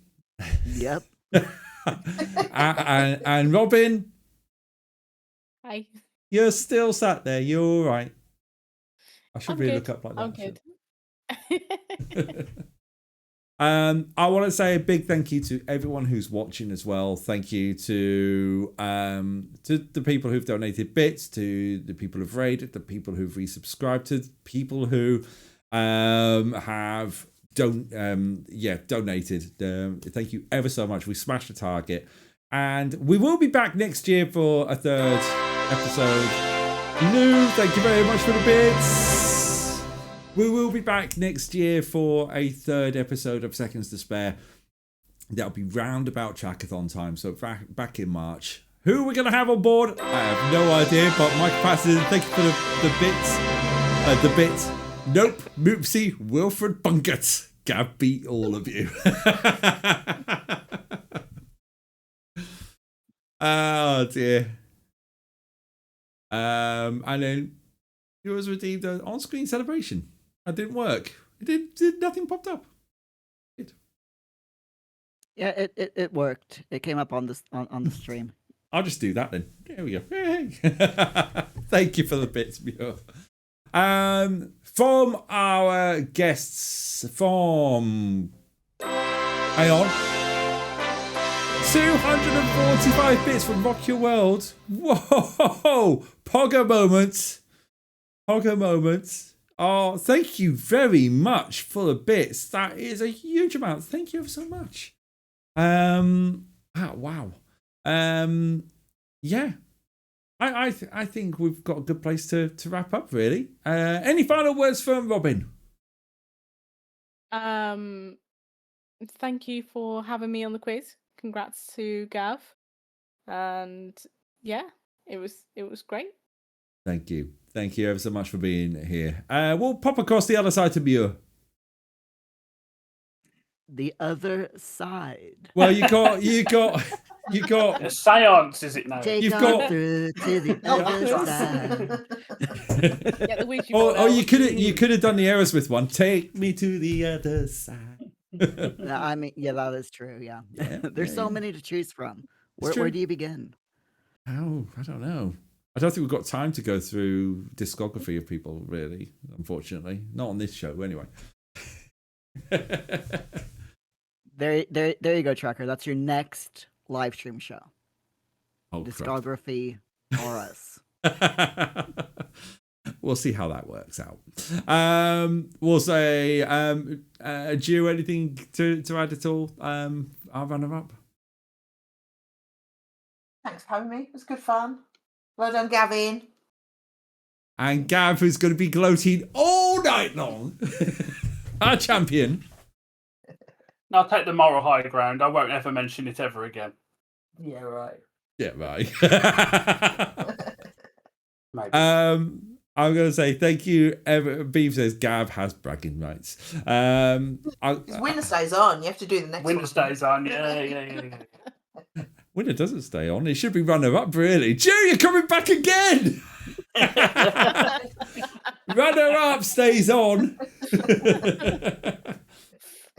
Yep. and Robin, Hi. you're still sat there. You're all right. I should I'm really good. look up like that. I'm good. I want to say a big thank you to everyone who's watching as well. Thank you to the people who've donated bits, to the people who've rated, the people who've resubscribed, to people who have donated. Thank you ever so much. We smashed the target, and we will be back next year for a third episode. Lou, thank you very much for the bits. We will be back next year for a third episode of Seconds to Spare. That'll be round about Chackathon time, so back in March. Who we're going to have on board, I have no idea, but Mike Patterson, thank you for the bits. The bit. Nope, Moopsy, Wilfred Bunkert. Gav beat all of you. Oh dear. And then yours redeemed an on-screen celebration. That didn't work. It did nothing popped up. Yeah, it worked. It came up on the stream. I'll just do that then. There we go. Yay. Thank you for the bits, Muir. From our guests from hang on. 245 bits from Rock Your World. Whoa! Pogger moment. Pogger moment. Oh, thank you very much for the bits. That is a huge amount. Thank you ever so much. Wow. Yeah. I think we've got a good place to wrap up, really. Any final words from Robin? Thank you for having me on the quiz. Congrats to Gav. And yeah, it was great. Thank you. Thank you ever so much for being here. We'll pop across the other side to Muir. The other side. Well, you got A seance, is it now? Take You've on got- through to the other side. Get the Ouija Oh, board oh, out. you could have done the Aerosmith one. Take me to the other side. No, I mean, yeah, that is true. Yeah, Yeah, there's yeah, so yeah. many to choose from. It's Where true. do you begin? Oh, I don't know. I don't think we've got time to go through discography of people, really. Unfortunately, not on this show, anyway. There you go, Trucker. That's your next live stream show. Oh, crap. Discography or us. We'll see how that works out. We'll say, Drew, anything to add at all? Our runner-up. Thanks for having me. It was good fun. Well done, Gavin. And Gav, who's going to be gloating all night long. Our champion. I'll take the moral high ground. I won't ever mention it ever again. Yeah, right. Yeah, right. Maybe. I'm going to say thank you. Beef says Gav has bragging rights. Because winner stays on. You have to do the next one. Winter stays on. Yeah. Winner doesn't stay on. It should be runner-up, really. Drew, you're coming back again. Runner-up stays on.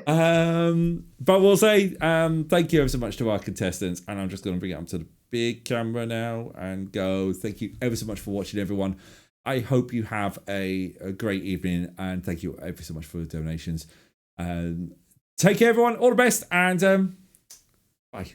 But we'll say thank you ever so much to our contestants, and I'm just going to bring it up to the big camera now and go thank you ever so much for watching, everyone. I hope you have a great evening, and thank you ever so much for the donations. Take care, everyone. All the best, and bye.